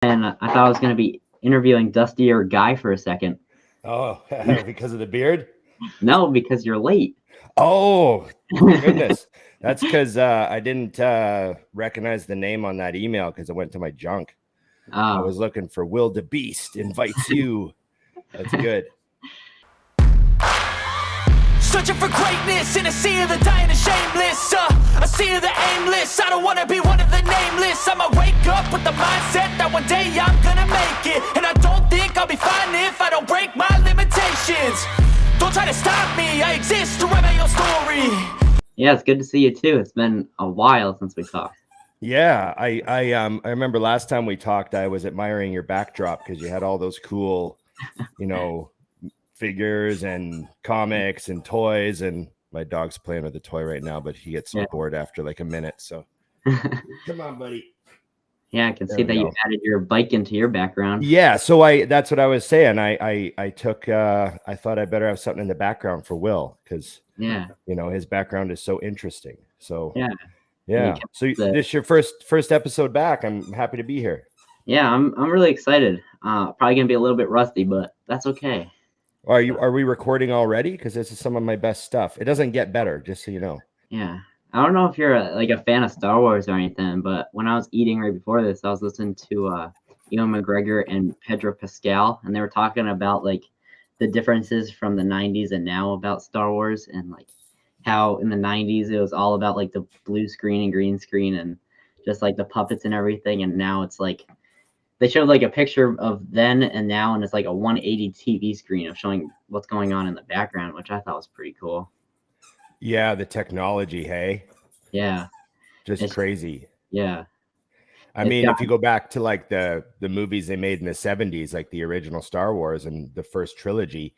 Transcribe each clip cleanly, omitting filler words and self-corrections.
and I thought I was going to be interviewing Dusty or Guy for a second. Oh, because of the beard? No, because you're late. Oh, goodness. That's because I didn't recognize the name on that email because it went to my junk. I was looking for Will the Beast invites you. That's good. Searching for greatness in a sea of the dying and shameless, a sea of the aimless. I don't wanna be one of the nameless. I'ma wake up with the mindset that one day I'm gonna make it, and I don't think I'll be fine if I don't break my limitations. Don't try to stop me, I exist to write my own story. Yeah, it's good to see you too. It's been a while since we talked. Yeah, I remember last time we talked, I was admiring your backdrop because you had all those cool, figures and comics and toys, and my dog's playing with the toy right now, but he gets bored after like a minute. So come on, buddy. Yeah, I can see that you added your bike into your background. Yeah, so that's what I was saying. I thought I better have something in the background for Will because his background is so interesting. So yeah. So this is your first episode back. I'm happy to be here. Yeah, I'm really excited. Probably gonna be a little bit rusty, but that's okay. Are we recording already? Because this is some of my best stuff. It doesn't get better, just so you know. Yeah. I don't know if you're a fan of Star Wars or anything, but when I was eating right before this, I was listening to Ewan McGregor and Pedro Pascal, and they were talking about like the differences from the 90s and now about Star Wars, and like how in the 90s it was all about like the blue screen and green screen and just like the puppets and everything, and now it's like they showed like a picture of then and now, and it's like a 180 TV screen of showing what's going on in the background, which I thought was pretty cool. Yeah, the technology, hey? Yeah. It's crazy. Yeah. I mean, if you go back to like the movies they made in the 70s, like the original Star Wars and the first trilogy,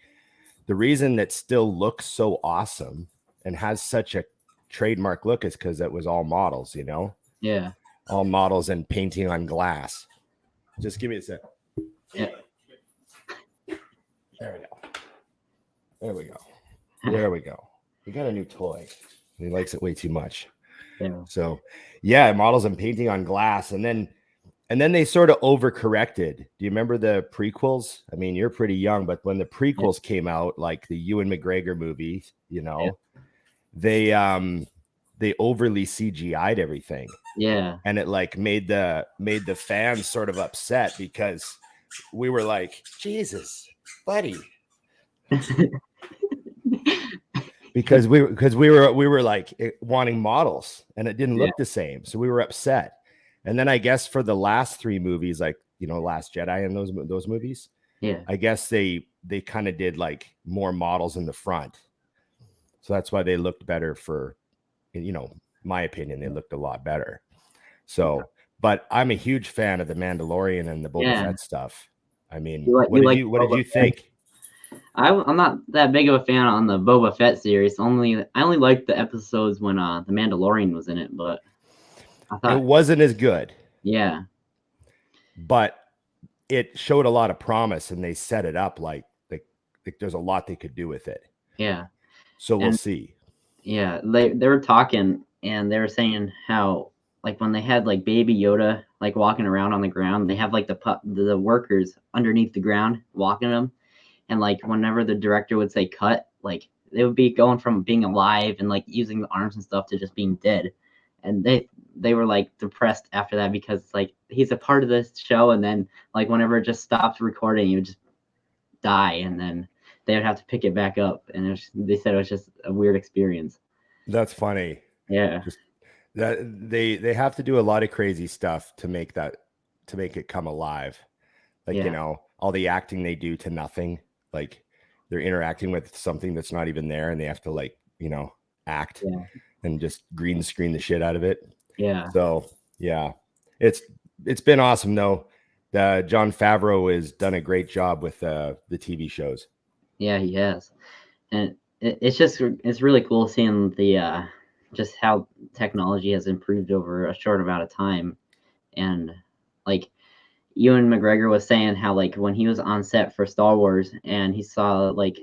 the reason that still looks so awesome and has such a trademark look is because it was all models, Yeah. All models and painting on glass. Just give me a sec. Yeah. There we go. We got a new toy. He likes it way too much. Yeah. So yeah, models and painting on glass. And then they sort of overcorrected. Do you remember the prequels? I mean, you're pretty young, but when the prequels came out, like the Ewan McGregor movies, they overly CGI'd everything. Yeah. And it like made the fans sort of upset because we were like, Jesus, buddy. because we were like wanting models and it didn't look the same. So we were upset. And then I guess for the last three movies, like, Last Jedi and those movies, I guess they kind of did like more models in the front. So that's why they looked better for, my opinion, they looked a lot better. So, but I'm a huge fan of the Mandalorian and the Boba Fett stuff. I mean, what did you think? I'm not that big of a fan on the Boba Fett series. I only liked the episodes when the Mandalorian was in it, but I thought it wasn't as good. Yeah. But it showed a lot of promise and they set it up like there's a lot they could do with it. Yeah. So we'll see. Yeah, they were talking and they were saying how like when they had like Baby Yoda like walking around on the ground, they have like the workers underneath the ground walking them. And like whenever the director would say cut, like they would be going from being alive and like using the arms and stuff to just being dead. And they were like depressed after that because like he's a part of this show, and then like whenever it just stopped recording, he would just die, and then they would have to pick it back up. And they said it was just a weird experience. That's funny. Yeah. That they have to do a lot of crazy stuff to make it come alive. Like, all the acting they do to nothing. Like they're interacting with something that's not even there and they have to like, act and just green screen the shit out of it. Yeah. So yeah, it's been awesome though. Jon Favreau has done a great job with the TV shows. Yeah, he has. And it's really cool seeing the just how technology has improved over a short amount of time. And like Ewan McGregor was saying how like when he was on set for Star Wars and he saw like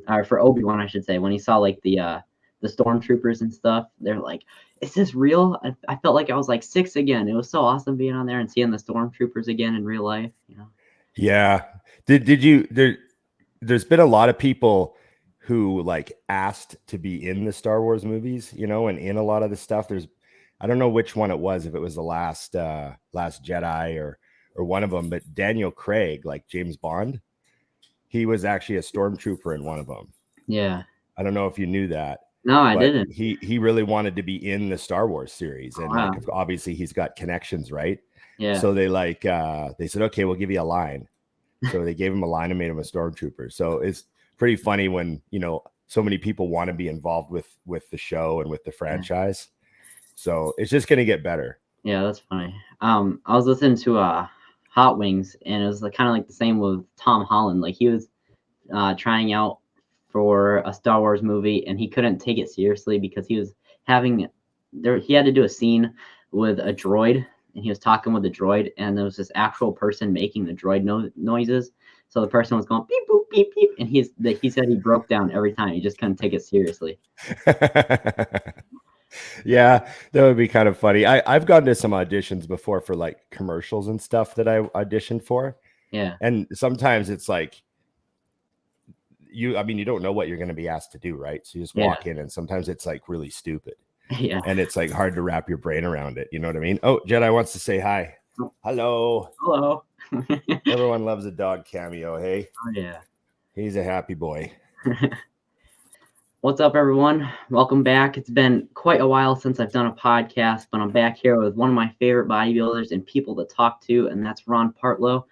or for Obi-Wan I should say, when he saw like the the stormtroopers and stuff. They're like, is this real? I felt like I was like 6 again. It was so awesome being on there and seeing the stormtroopers again in real life, you know. Yeah. Did you there's been a lot of people who like asked to be in the Star Wars movies, you know, and in a lot of the stuff. I don't know which one it was, if it was the last Jedi or one of them, but Daniel Craig, like James Bond, he was actually a stormtrooper in one of them. Yeah. I don't know if you knew that. No, I didn't. He really wanted to be in the Star Wars series, and wow. like obviously he's got connections, right? Yeah. So they they said, okay, we'll give you a line. So they gave him a line and made him a stormtrooper. So it's pretty funny when, you know, so many people want to be involved with the show and with the franchise. So it's just gonna get better. Yeah, that's funny. I was listening to Hot Wings, and it was kind of like the same with Tom Holland. Like he was trying out for a Star Wars movie, and he couldn't take it seriously because he was he had to do a scene with a droid, and he was talking with the droid, and there was this actual person making the droid noises. So the person was going beep boop beep beep, and he said he broke down every time. He just couldn't take it seriously. Yeah, that would be kind of funny. I've gone to some auditions before for like commercials and stuff that I auditioned for. Yeah. And sometimes it's like you don't know what you're going to be asked to do, right? So you just walk in, and sometimes it's like really stupid. Yeah. And it's like hard to wrap your brain around it. You know what I mean? Oh, Jedi wants to say hi. Hello. Hello. Everyone loves a dog cameo, hey? Oh, yeah. He's a happy boy. What's up, everyone? Welcome back. It's been quite a while since I've done a podcast, but I'm back here with one of my favorite bodybuilders and people to talk to, and that's Ron Partlow.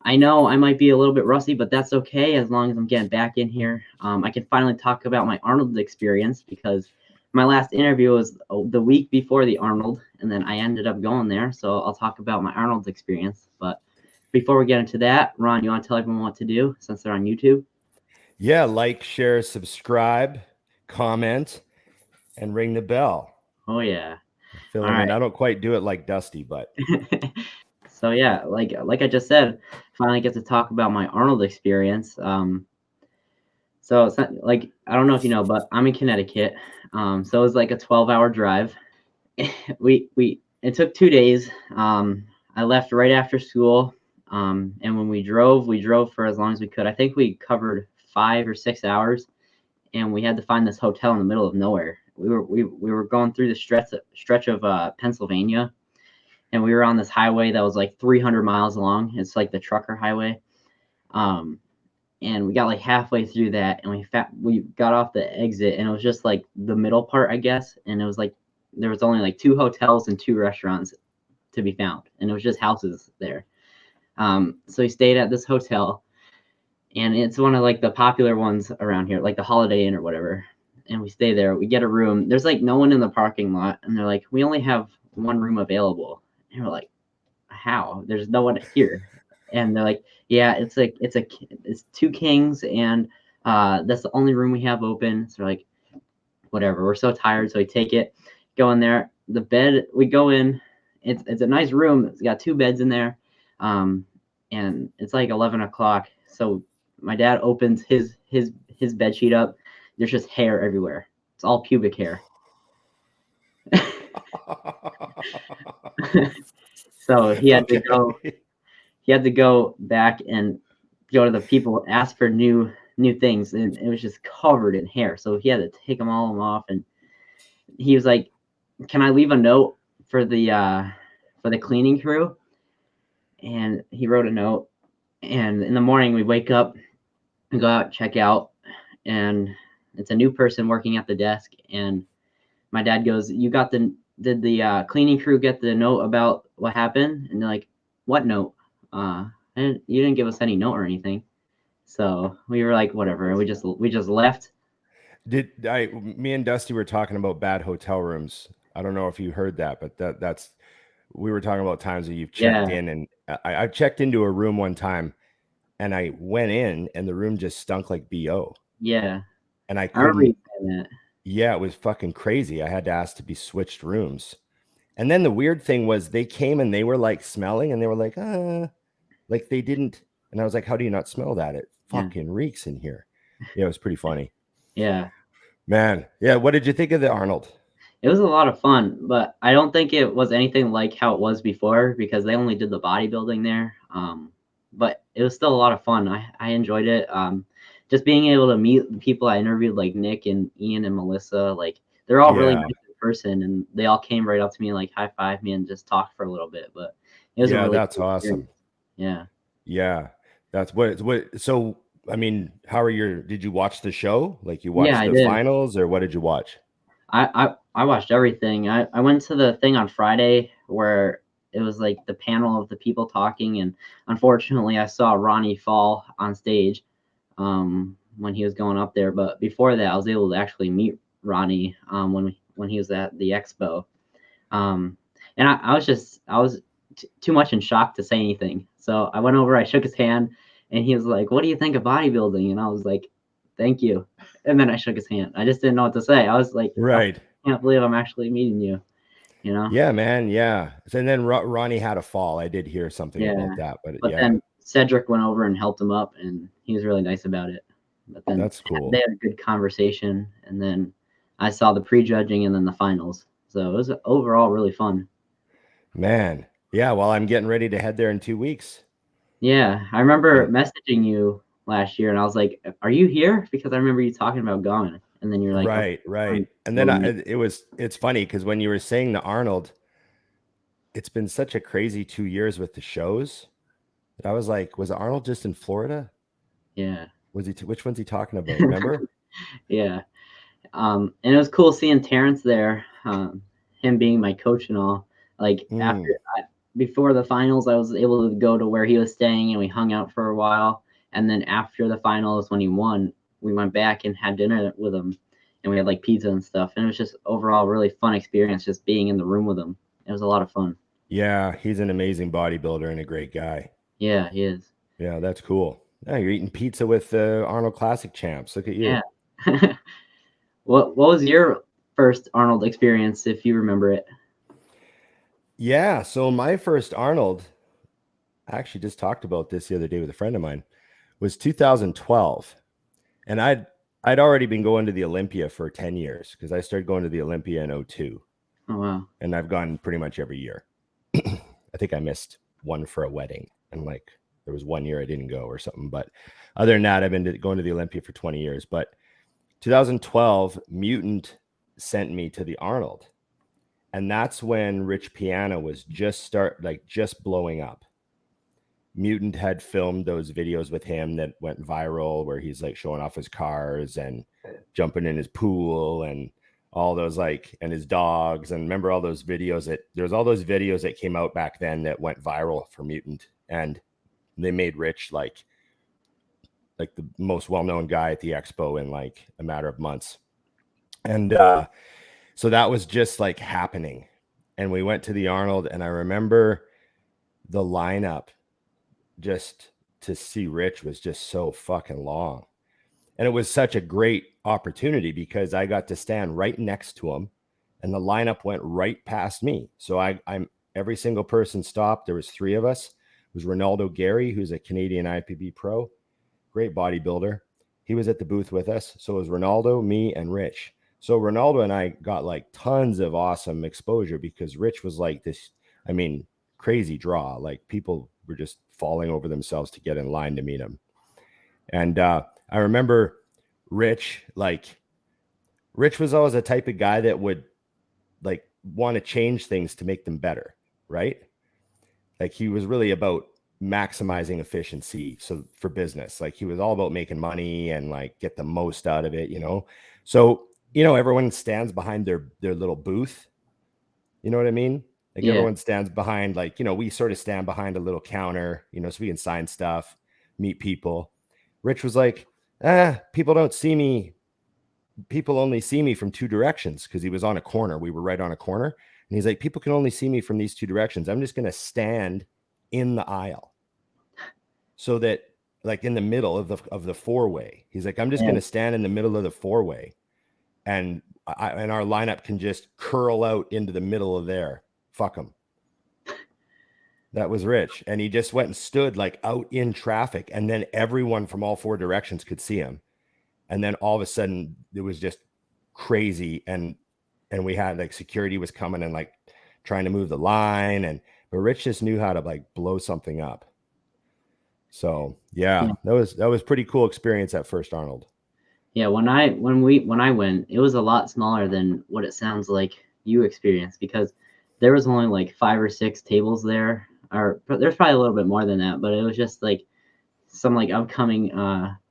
I know I might be a little bit rusty, but that's okay as long as I'm getting back in here. I can finally talk about my Arnold experience because my last interview was the week before the Arnold, and then I ended up going there. So I'll talk about my Arnold's experience. But before we get into that, Ron, you want to tell everyone what to do since they're on YouTube? Yeah, like, share, subscribe, comment, and ring the bell. Oh, yeah. Fill in. I don't quite do it like Dusty, but... So, yeah, like I just said, finally get to talk about my Arnold experience. So it's not like, I don't know if you know, but I'm in Connecticut. So it was like a 12-hour drive. It took 2 days. I left right after school. And when we drove for as long as we could. I think we covered 5 or 6 hours, and we had to find this hotel in the middle of nowhere. We were going through the stretch of Pennsylvania, and we were on this highway that was like 300 miles long. It's like the trucker highway. And we got like halfway through that, and we got off the exit, and it was just like the middle part, I guess. And it was like there was only like 2 hotels and 2 restaurants to be found, and it was just houses there. So we stayed at this hotel, and it's one of like the popular ones around here, like the Holiday Inn or whatever. And we stay there. We get a room. There's like no one in the parking lot, and they're like, we only have 1 room available. And we're like, how? There's no one here. And they're like, yeah, it's 2 kings, and that's the only room we have open. So we're like, whatever. We're so tired, so we take it, go in there. The bed, we go in. It's a nice room. It's got 2 beds in there, and it's like 11 o'clock. So my dad opens his bed sheet up. There's just hair everywhere. It's all pubic hair. So he had to go back and go to the people, ask for new things, and it was just covered in hair. So he had to take them all off, and he was like, "Can I leave a note for the cleaning crew?" And he wrote a note. And in the morning, we wake up and go out, check out, and it's a new person working at the desk. And my dad goes, did the cleaning crew get the note about what happened? And they're like, what note? You didn't give us any note or anything. So we were like, whatever. And we just left. Me and Dusty were talking about bad hotel rooms. I don't know if you heard that, but we were talking about times that you've checked in, and I checked into a room one time, and I went in, and the room just stunk like BO. Yeah. And I couldn't. Yeah, it was fucking crazy. I had to ask to be switched rooms. And then the weird thing was they came and they were like smelling, and they were like, like they didn't. And I was like, how do you not smell that? It fucking reeks in here. Yeah, it was pretty funny. Yeah. Man, yeah. What did you think of the Arnold? It was a lot of fun, but I don't think it was anything like how it was before because they only did the bodybuilding there. But it was still a lot of fun. I enjoyed it. Just being able to meet the people I interviewed, like Nick and Ian and Melissa, like they're all really Yeah, nice in person, and they all came right up to me and like high five me and just talked for a little bit. But it was a yeah, really that's cool awesome. experience. Yeah. Yeah, that's what. So, I mean, did you watch the show? Like, you Yeah, watched I the did. finals, or what did you watch? I watched everything. I went to the thing on Friday where it was like the panel of the people talking, and unfortunately, I saw Ronnie fall on stage when he was going up there. But before that, I was able to actually meet Ronnie when he was at the expo. Um, and I was too much in shock to say anything. So I went over, I shook his hand, and he was like, "What do you think of bodybuilding?" And I was like, "Thank you." And then I shook his hand. I just didn't know what to say. I was like, "I Right. can't believe I'm actually meeting you." You know? Yeah, man. Yeah. And then Ronnie had a fall. I did hear something Yeah. about that, but But yeah, then Cedric went over and helped him up, and he was really nice about it. But then that's cool. they had a good conversation, and then I saw the prejudging and then the finals. So it was overall really fun. Man. Yeah. Well, I'm getting ready to head there in 2 weeks. Yeah, I remember And messaging you last year, and I was like, "Are you here?" Because I remember you talking about going, and then you're like, "Okay, right, right. fine, And then we'll make." it's funny because when you were saying the Arnold, it's been such a crazy 2 years with the shows that I was like, was Arnold just in Florida? Yeah, Was he? Which one's he talking about? Remember? yeah. And it was cool seeing Terrence there, him being my coach and all. Like Mm, before the finals, I was able to go to where he was staying, and we hung out for a while. And then after the finals, when he won, we went back and had dinner with him, and we had like pizza and stuff. And it was just overall really fun experience, just being in the room with him. It was a lot of fun. yeah, he's an amazing bodybuilder and a great guy. Yeah, he is. Yeah, that's cool. Yeah, you're eating pizza with the Arnold Classic champs. Look at Yeah. you. What was your first Arnold experience, if you remember it? Yeah, so my first Arnold, I actually just talked about this the other day with a friend of mine, was 2012. And I'd already been going to the Olympia for 10 years because I started going to the Olympia in 02. Oh wow. And I've gone pretty much every year. I think I missed one for a wedding, and like there was 1 year I didn't go or something. But other than that, I've been going to the Olympia for 20 years. But 2012, Mutant sent me to the Arnold. And that's when Rich Piana was just blowing up. Mutant had filmed those videos with him that went viral where he's like showing off his cars and jumping in his pool and all those and his dogs. And remember all those videos there's all those videos that came out back then that went viral for Mutant, and they made Rich like the most well-known guy at the expo in like a matter of months. And so that was just like happening. And we went to the Arnold, and I remember the lineup just to see Rich was just so fucking long. And it was such a great opportunity because I got to stand right next to him, and the lineup went right past me. So I'm every single person stopped. There was 3 of us. It was Ronaldo Gary, who's a Canadian IPB pro, great bodybuilder. He was at the booth with us. So it was Ronaldo, me, and Rich. So Ronaldo and I got like tons of awesome exposure because Rich was like this, I mean, crazy draw. Like people were just falling over themselves to get in line to meet him. And I remember Rich was always a type of guy that would like want to change things to make them better, right? Like he was really about maximizing efficiency so for business. Like he was all about making money and like get the most out of it, So, everyone stands behind their little booth. You know what I mean? Like Yeah. everyone stands behind, like, we sort of stand behind a little counter, so we can sign stuff, meet people. Rich was like, people don't see me. People only see me from 2 directions because he was on a corner. We were right on a corner. And he's like, people can only see me from these 2 directions. I'm just going to stand in the aisle so that like in the middle of the 4-way. He's like, I'm just going to stand in the middle of the 4-way. And our lineup can just curl out into the middle of there. Fuck him. That was Rich. And he just went and stood like out in traffic. And then everyone from all 4 directions could see him. And then all of a sudden it was just crazy, and we had like security was coming and like trying to move the line, but Rich just knew how to like blow something up. So yeah, that was pretty cool experience at First Arnold. Yeah, when I went, it was a lot smaller than what it sounds like you experienced, because there was only like 5 or 6 tables there, or there's probably a little bit more than that, but it was just like some like upcoming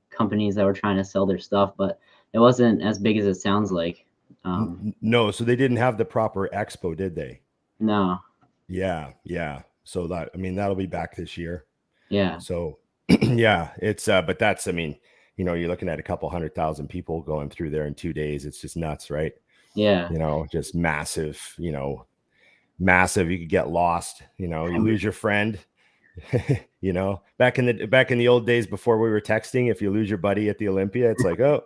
companies that were trying to sell their stuff, but it wasn't as big as it sounds like. No, so they didn't have the proper expo, did they? No. Yeah. So that, I mean, that'll be back this year. Yeah. So yeah, it's but that's, I mean, you know, you're looking at a couple 100,000 people going through there in 2 days. It's just nuts, right? Yeah. You know, just massive, massive. You could get lost, you lose your friend. Back in the old days before we were texting, if you lose your buddy at the Olympia, it's like, oh.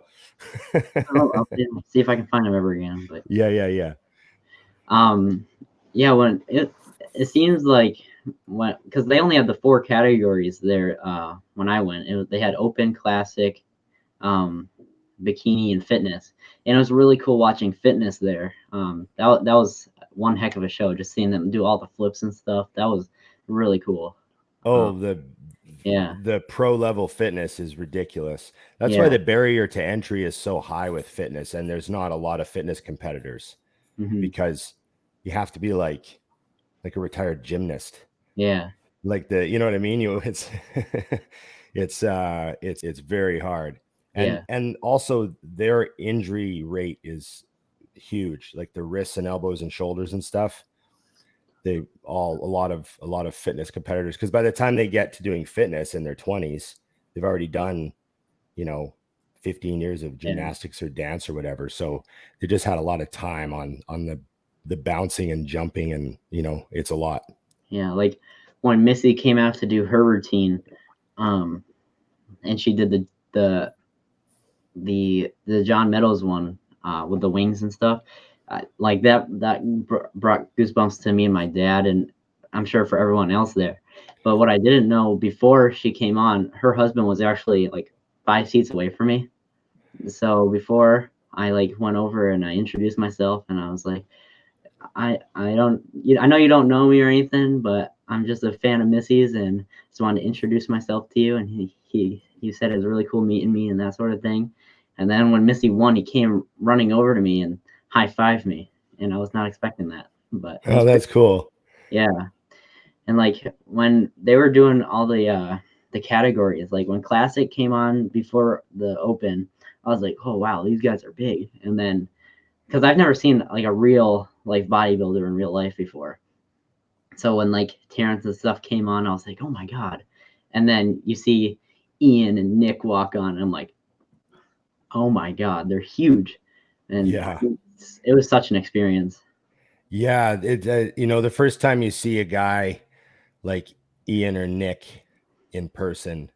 I'll see if I can find him ever again. But yeah. When it seems like, because they only had the 4 categories there when I went. They had open, classic, bikini, and fitness, and it was really cool watching fitness there. That was one heck of a show, just seeing them do all the flips and stuff. That was really cool. The pro level fitness is ridiculous. That's why the barrier to entry is so high with fitness, and there's not a lot of fitness competitors, because you have to be like a retired gymnast. Yeah. Like you know what I mean? It's very hard. And also their injury rate is huge, like the wrists and elbows and shoulders and stuff. A lot of fitness competitors, because by the time they get to doing fitness in their 20s, they've already done 15 years of gymnastics or dance or whatever, so they just had a lot of time on the bouncing and jumping, and it's a lot. Like when Missy came out to do her routine, and she did the John Meadows one with the wings and stuff. Like that brought goosebumps to me and my dad, and I'm sure for everyone else there. But what I didn't know, before she came on, her husband was actually like 5 seats away from me. So before I like went over and I introduced myself, and I was like, I know you don't know me or anything, but I'm just a fan of Missy's, and just wanted to introduce myself to you. And he said it was really cool meeting me and that sort of thing. And then when Missy won, he came running over to me and high-fived me, and I was not expecting that. But that's cool. Yeah. And like when they were doing all the categories, like when classic came on before the open, I was like, oh wow, these guys are big. And then, because I've never seen like a real like bodybuilder in real life before, so when like Terrence and stuff came on, I was like, oh my god. And then you see Ian and Nick walk on, and I'm like, oh my god, they're huge. And it was such an experience. Yeah, the first time you see a guy like Ian or Nick in person,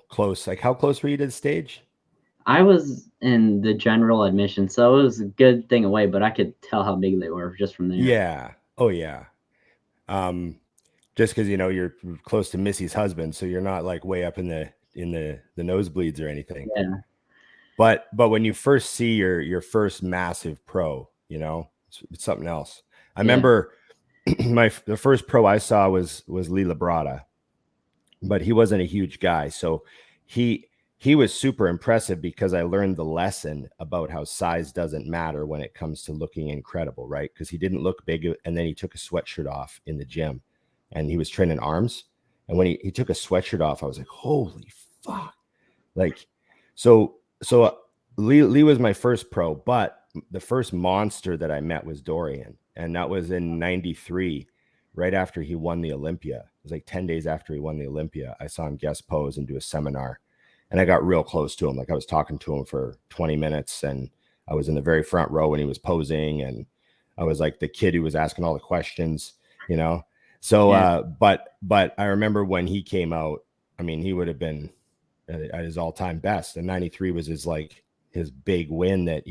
close. Like, how close were you to the stage? I was in the general admission, so it was a good thing away, but I could tell how big they were just from there. Yeah. Oh yeah. Just because you're close to Missy's husband, so you're not like way up in the nosebleeds or anything. Yeah. But when you first see your first massive pro, it's something else. I remember the first pro I saw was Lee Labrada, but he wasn't a huge guy. So he was super impressive, because I learned the lesson about how size doesn't matter when it comes to looking incredible, right? Because he didn't look big, and then he took a sweatshirt off in the gym, and he was training arms. And when he took a sweatshirt off, I was like, holy fuck. Like, so Lee was my first pro, but the first monster that I met was Dorian. And that was in 93, right after he won the Olympia. It was like 10 days after he won the Olympia. I saw him guest pose and do a seminar, and I got real close to him. Like, I was talking to him for 20 minutes, and I was in the very front row when he was posing, and I was like the kid who was asking all the questions, So, but I remember when he came out, I mean, he would have been at his all-time best, and 93 was his big win that,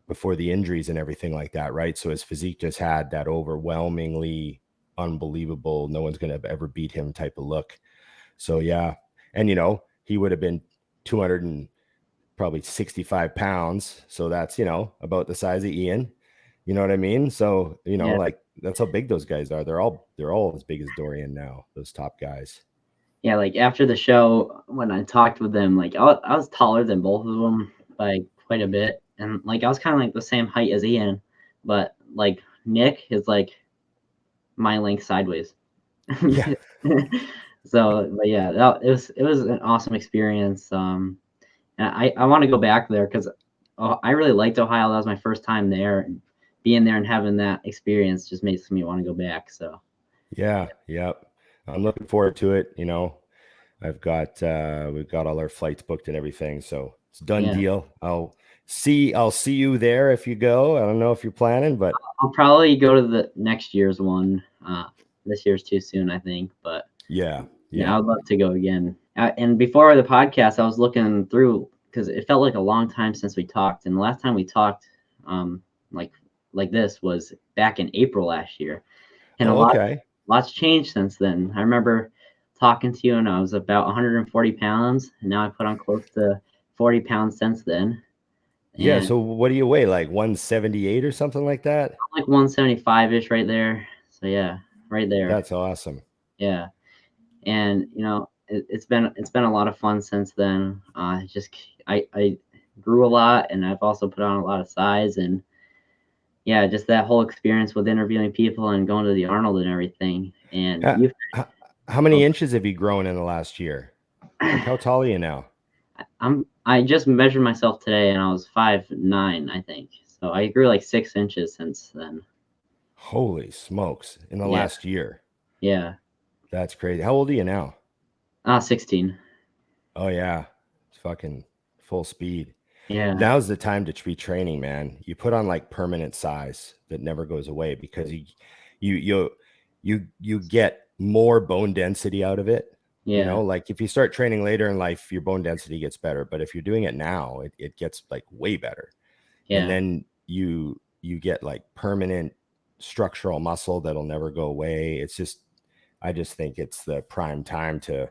before the injuries and everything like that, right? So his physique just had that overwhelmingly unbelievable, no one's going to ever beat him type of look. So yeah. And he would have been probably 65 pounds. So that's, about the size of Ian. You know what I mean? So, like that's how big those guys are. They're all as big as Dorian now, those top guys. Yeah, like after the show, when I talked with them, like I was taller than both of them by quite a bit. And like I was kind of like the same height as Ian, but like Nick is like my length sideways. Yeah. So, but yeah, it was an awesome experience. And I want to go back there because I really liked Ohio. That was my first time there, and being there and having that experience just makes me want to go back. So Yeah. Yep. I'm looking forward to it. We've got all our flights booked and everything. So it's a done deal. I'll see you there if you go. I don't know if you're planning, but I'll probably go to the next year's one. This year's too soon, I think, but yeah, I'd love to go again. And before the podcast, I was looking through because it felt like a long time since we talked. And the last time we talked, like this was back in April last year, and lots changed since then. I remember talking to you, and I was about 140 pounds, and now I put on close to 40 pounds since then. Yeah. So what do you weigh? Like 178 or something like that? Like 175-ish right there. So yeah, right there. That's awesome. Yeah. And it's been a lot of fun since then. I grew a lot, and I've also put on a lot of size, and yeah, just that whole experience with interviewing people and going to the Arnold and everything. And how many inches have you grown in the last year? Like, how tall are you now? I just measured myself today, and I was 5'9", I think. So I grew like 6 inches since then. Holy smokes! In the last year. Yeah. That's crazy. How old are you now? 16. Oh yeah, it's fucking full speed. Yeah. Now's the time to be training, man. You put on like permanent size that never goes away because you get more bone density out of it. Yeah. Like if you start training later in life, your bone density gets better. But if you're doing it now, it gets like way better. Yeah. And then you get like permanent structural muscle that'll never go away. I just think it's the prime time to,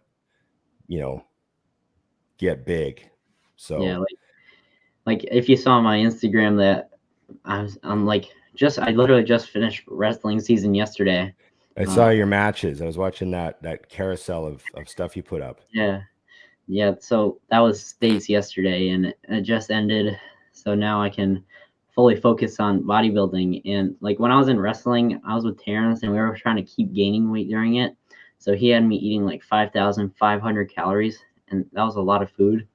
get big. So yeah, like if you saw my Instagram that I literally just finished wrestling season yesterday. I saw your matches. I was watching that carousel of stuff you put up. Yeah. So that was States yesterday, and it just ended. So now I can fully focus on bodybuilding. And like when I was in wrestling, I was with Terrence, and we were trying to keep gaining weight during it. So he had me eating like 5,500 calories, and that was a lot of food.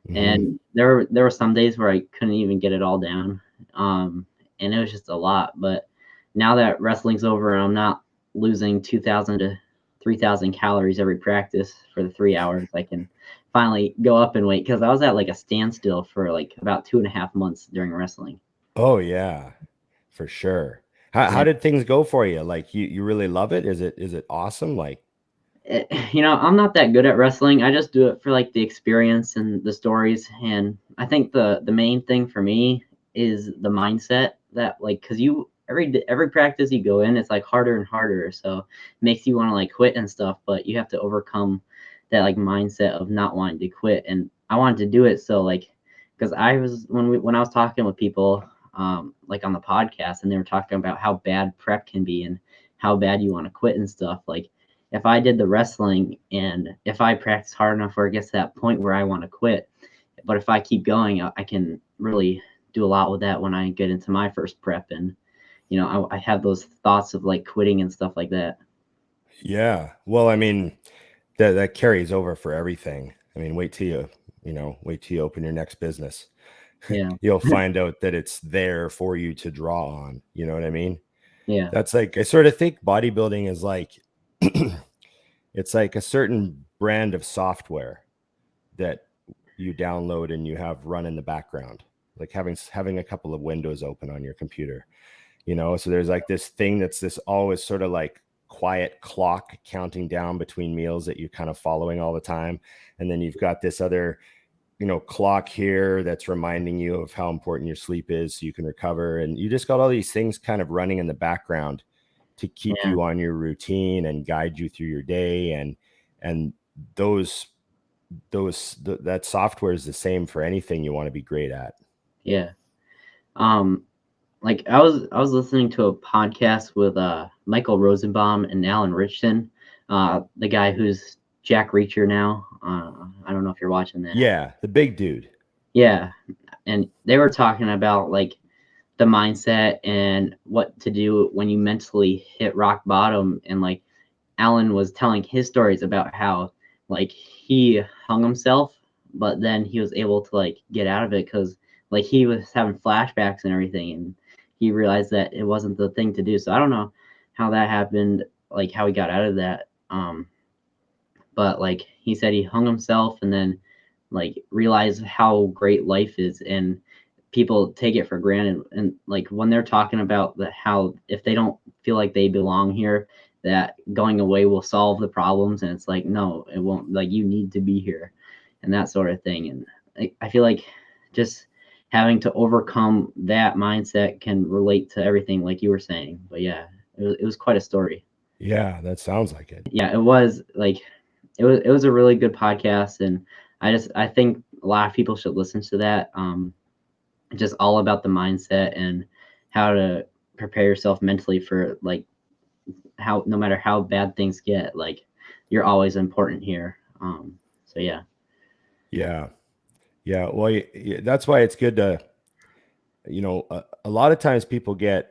Mm-hmm. And there were some days where I couldn't even get it all down. And it was just a lot. But now that wrestling's over and I'm not losing 2,000 to 3,000 calories every practice for the 3 hours, I can finally go up in weight, because I was at like a standstill for like about 2.5 months during wrestling. Oh yeah, for sure. How did things go for you? Like you really love it? Is it awesome? Like, I'm not that good at wrestling. I just do it for like the experience and the stories. And I think the main thing for me is the mindset that like, cause every practice you go in, it's like harder and harder. So it makes you want to like quit and stuff, but you have to overcome that like mindset of not wanting to quit. And I wanted to do it. So like, cause when I was talking with people, like on the podcast, and they were talking about how bad prep can be and how bad you want to quit and stuff. Like if I did the wrestling and if I practice hard enough where it gets to that point where I want to quit, but if I keep going, I can really do a lot with that when I get into my first prep. And, I have those thoughts of like quitting and stuff like that. Yeah. Well, I mean, that carries over for everything. I mean, wait till you open your next business. Yeah. You'll find out that it's there for you to draw on. You know what I mean? Yeah. That's like, I sort of think bodybuilding is like, it's like a certain brand of software that you download and you have run in the background, like having a couple of windows open on your computer, so there's like this thing that's this always sort of like quiet clock counting down between meals that you're kind of following all the time. And then you've got this other, clock here that's reminding you of how important your sleep is so you can recover. And you just got all these things kind of running in the background to keep you on your routine and guide you through your day. And those that software is the same for anything you want to be great at. Yeah. Like I was listening to a podcast with Michael Rosenbaum and Alan Richardson, the guy who's Jack Reacher now. I don't know if you're watching that. Yeah, the big dude. Yeah, and they were talking about like the mindset and what to do when you mentally hit rock bottom. And like Alan was telling his stories about how like he hung himself, but then he was able to like get out of it because like he was having flashbacks and everything, and he realized that it wasn't the thing to do. So I don't know how that happened, like how he got out of that. But like he said, he hung himself and then like realized how great life is, and people take it for granted. And like when they're talking about how if they don't feel like they belong here, that going away will solve the problems, and it's like no, it won't. Like you need to be here, and that sort of thing. And I feel like just having to overcome that mindset can relate to everything like you were saying. But yeah, it was quite a story. Yeah, that sounds like it. Yeah, it was like it was a really good podcast, and I think a lot of people should listen to that. Just all about the mindset and how to prepare yourself mentally for like how no matter how bad things get, like you're always important here. So yeah. Well, that's why it's good to, a lot of times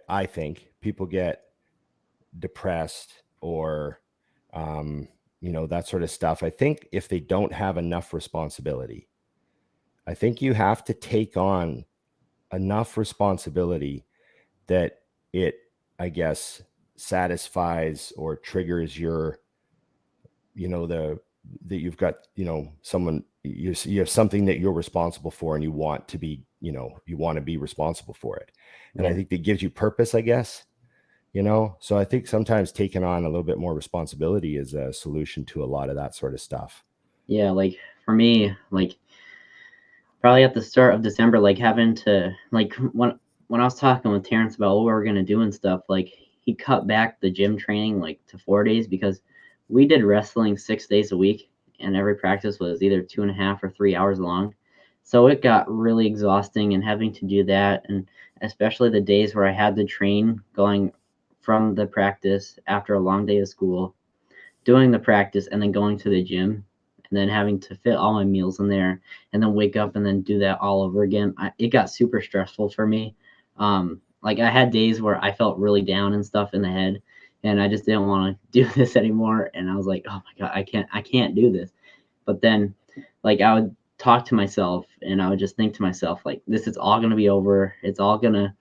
I think people get depressed or that sort of stuff. I think if they don't have enough responsibility, I think you have to take on enough responsibility that it, I guess, satisfies or triggers your, that you've got, someone, you have something that you're responsible for and you want to be, you want to be responsible for it. And I think that gives you purpose, I guess, so I think sometimes taking on a little bit more responsibility is a solution to a lot of that sort of stuff. Yeah. Like for me, like probably at the start of December, like having to like when I was talking with Terrence about what we were gonna do and stuff, like he cut back the gym training like to 4 days because we did wrestling 6 days a week, and every practice was either 2.5 or 3 hours long. So it got really exhausting, and having to do that, and especially the days where I had to train going from the practice after a long day of school, doing the practice, and then going to the gym, and then having to fit all my meals in there, and then wake up and then do that all over again. It got super stressful for me. Like I had days where I felt really down and stuff in the head, and I just didn't want to do this anymore. And I was like, oh my God, I can't do this. But then like I would talk to myself and I would just think to myself, like, this is all going to be over. It's all gonna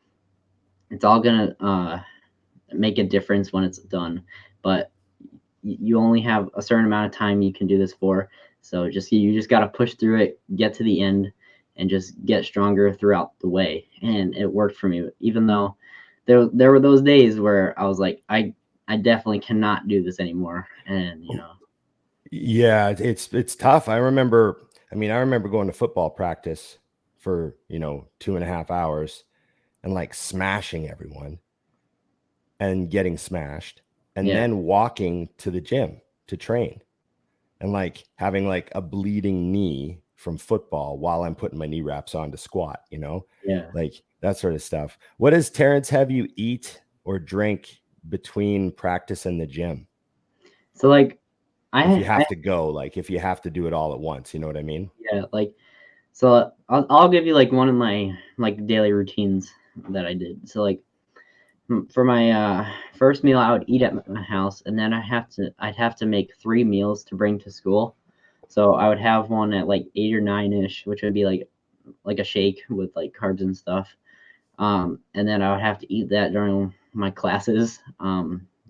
make a difference when it's done. But you only have a certain amount of time you can do this for. So you just got to push through it, get to the end, and just get stronger throughout the way. And it worked for me, even though there were those days where I was like, I definitely cannot do this anymore. And yeah, it's tough. I remember going to football practice for 2.5 hours and like smashing everyone and getting smashed, and then walking to the gym to train and like having like a bleeding knee from football while I'm putting my knee wraps on to squat, like that sort of stuff. What does Terrence have you eat or drink between practice and the gym? So like if you have to do it all at once, you know what I mean? Yeah, like so I'll give you like one of my like daily routines that I did. So like for my first meal, I would eat at my house, and then I'd have to make 3 meals to bring to school. So I would have one at like 8 or 9ish, which would be like a shake with like carbs and stuff. And then I would have to eat that during my classes,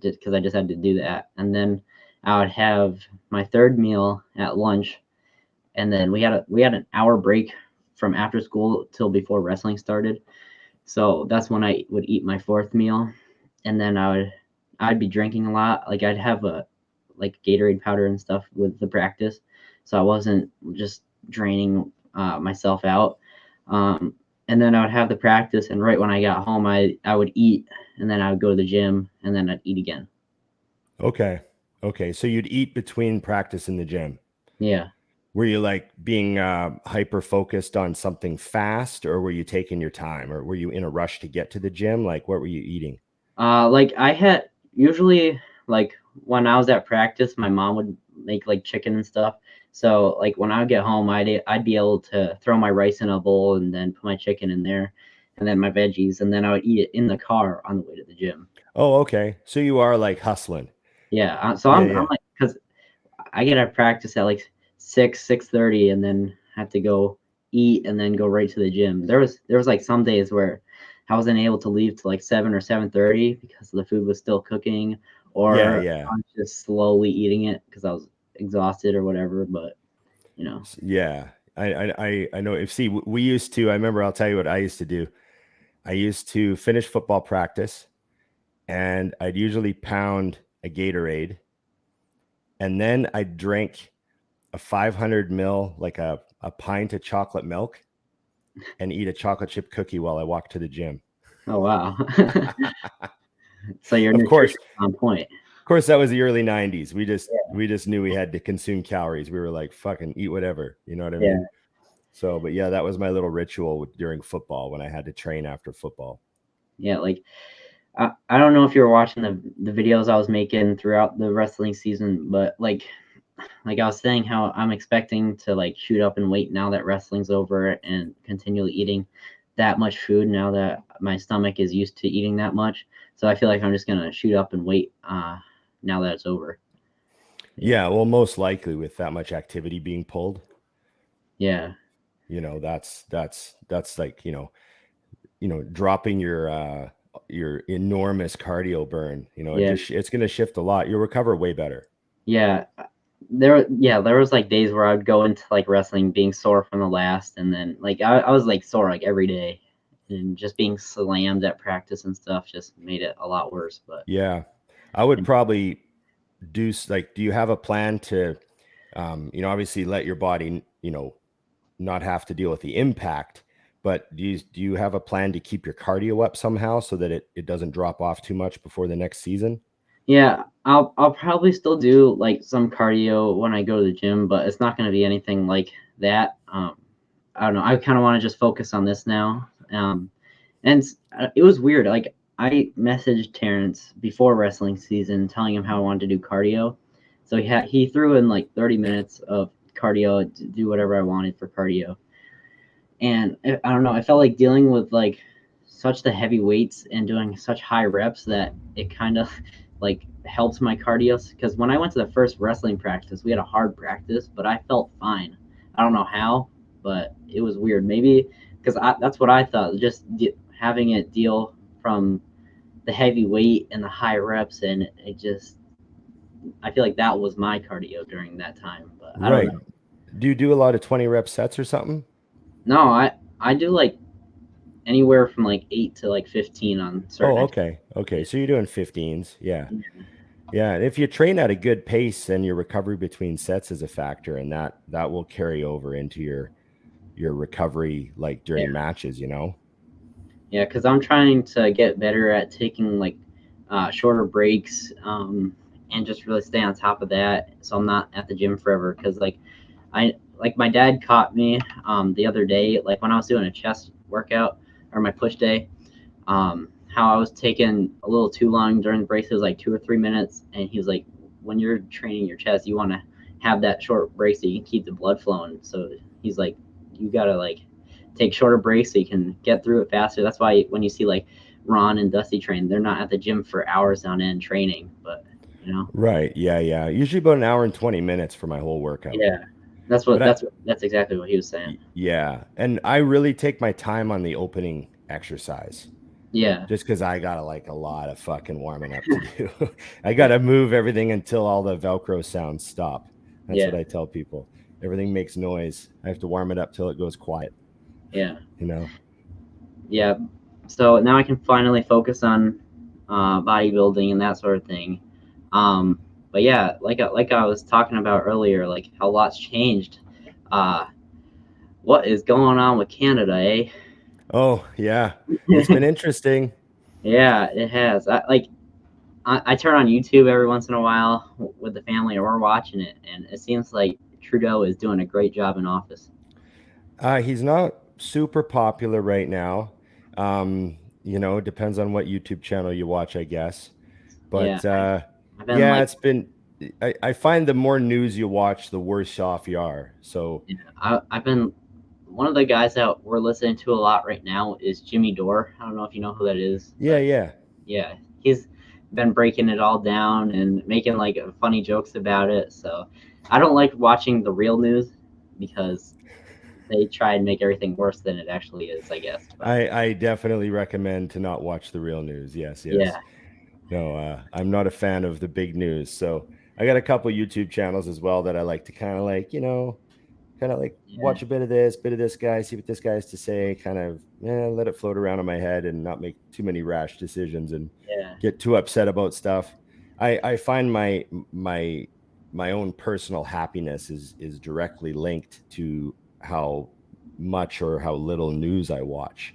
just because I just had to do that. And then I would have my 3rd meal at lunch, and then we had an hour break from after school till before wrestling started. So that's when I would eat my 4th meal, and then I'd be drinking a lot. Like I'd have a like Gatorade powder and stuff with the practice, so I wasn't just draining myself out. And then I would have the practice, and right when I got home, I would eat, and then I would go to the gym, and then I'd eat again. Okay. So you'd eat between practice and the gym. Yeah. Were you like being hyper focused on something fast, or were you taking your time, or were you in a rush to get to the gym? Like, what were you eating? Like I had usually like when I was at practice, my mom would make like chicken and stuff. So like when I would get home, I'd be able to throw my rice in a bowl and then put my chicken in there, and then my veggies, and then I would eat it in the car on the way to the gym. Oh, okay. So you are like hustling. Yeah. So Yeah, I'm yeah. like, because I get out of practice at like 6:30, and then have to go eat and then go right to the gym. There was like some days where I wasn't able to leave till like 7 or 7:30 because the food was still cooking, Yeah, or yeah. I'm just slowly eating it because I was exhausted or whatever. But Yeah. I know. If see, we used to. I remember. I'll tell you what I used to do. I used to finish football practice, and I'd usually pound a Gatorade, and then I'd drink a 500 ml, like a pint of chocolate milk, and eat a chocolate chip cookie while I walked to the gym. oh wow, so your Of course, nutrition on point. of course, that was the early 90s. We just knew we had to consume calories. We were like, fucking eat whatever. You know what I Yeah, mean? So, but yeah, that was my little ritual during football when I had to train after football. yeah. Like I don't know if you were watching the videos I was making throughout the wrestling season, but like I was saying, how I'm expecting to like shoot up in weight now that wrestling's over and continually eating that much food now that my stomach is used to eating that much. So I feel like I'm just gonna shoot up in weight now that it's over. Yeah, well, most likely with that much activity being pulled, Yeah. that's like, dropping your enormous cardio burn, Yeah. it's going to shift a lot. You'll recover way better. Yeah. There was like days where I would go into like wrestling being sore from the last, and then like I was like sore like every day, and just being slammed at practice and stuff just made it a lot worse. But Yeah. I would probably do do you have a plan to, obviously let your body, not have to deal with the impact, but do you have a plan to keep your cardio up somehow so that it doesn't drop off too much before the next season? yeah, I'll probably still do like some cardio when I go to the gym, but it's not going to be anything like that. I don't know. I kind of want to just focus on this now. And it was weird. Like I messaged Terrence before wrestling season, telling him how I wanted to do cardio. So he threw in like 30 minutes of cardio to do whatever I wanted for cardio. And I don't know. I felt like dealing with like such the heavy weights and doing such high reps that it kind of like helped my cardio. Because when I went to the first wrestling practice, we had a hard practice, but I felt fine. I don't know how, but it was weird. Maybe because that's what I thought. Just having it deal from the heavy weight and the high reps, and I feel like that was my cardio during that time. But I don't Right. know. Do you do a lot of 20 rep sets or something? No, I do like anywhere from like 8 to like 15 on certain. Oh, okay. Okay. So you're doing 15s. Yeah. Yeah. And if you train at a good pace, then your recovery between sets is a factor, and that will carry over into your recovery, like during matches, Yeah, because I'm trying to get better at taking like shorter breaks, and just really stay on top of that, so I'm not at the gym forever. Because like my dad caught me the other day, like when I was doing a chest workout or my push day, how I was taking a little too long during the breaks. It was like 2 or 3 minutes, and he was like, when you're training your chest, you want to have that short break so you can keep the blood flowing. So he's like, you gotta like take shorter breaks so you can get through it faster. That's why when you see like Ron and Dusty train, they're not at the gym for hours on end training, but Right. Yeah. Yeah. Usually about an hour and 20 minutes for my whole workout. yeah, that's exactly what he was saying. Yeah. And I really take my time on the opening exercise. Yeah, Just because I got like a lot of fucking warming up to do. I got to move everything until all the Velcro sounds stop. That's what I tell people. Everything makes noise. I have to warm it up till it goes quiet. Yeah. Yeah. So now I can finally focus on bodybuilding and that sort of thing. But yeah, like I was talking about earlier, like how lots changed. What is going on with Canada, eh? Oh, yeah. It's been interesting. Yeah, it has. I turn on YouTube every once in a while with the family, or we're watching it, and it seems like Trudeau is doing a great job in office. He's not super popular right now. It depends on what YouTube channel you watch, I guess. But I've been like, it's been. I find the more news you watch, the worse off you are. So I've been one of the guys that we're listening to a lot right now is Jimmy Dore. I don't know if you know who that is. Yeah. He's been breaking it all down and making like funny jokes about it. So I don't like watching the real news because they try and make everything worse than it actually is, I guess. But, I definitely recommend to not watch the real news. Yes. yeah. No, I'm not a fan of the big news. So I got a couple YouTube channels as well that I like to kind of watch a bit of this guy, see what this guy has to say, kind of let it float around in my head and not make too many rash decisions and get too upset about stuff. I find my own personal happiness is directly linked to how much or how little news I watch.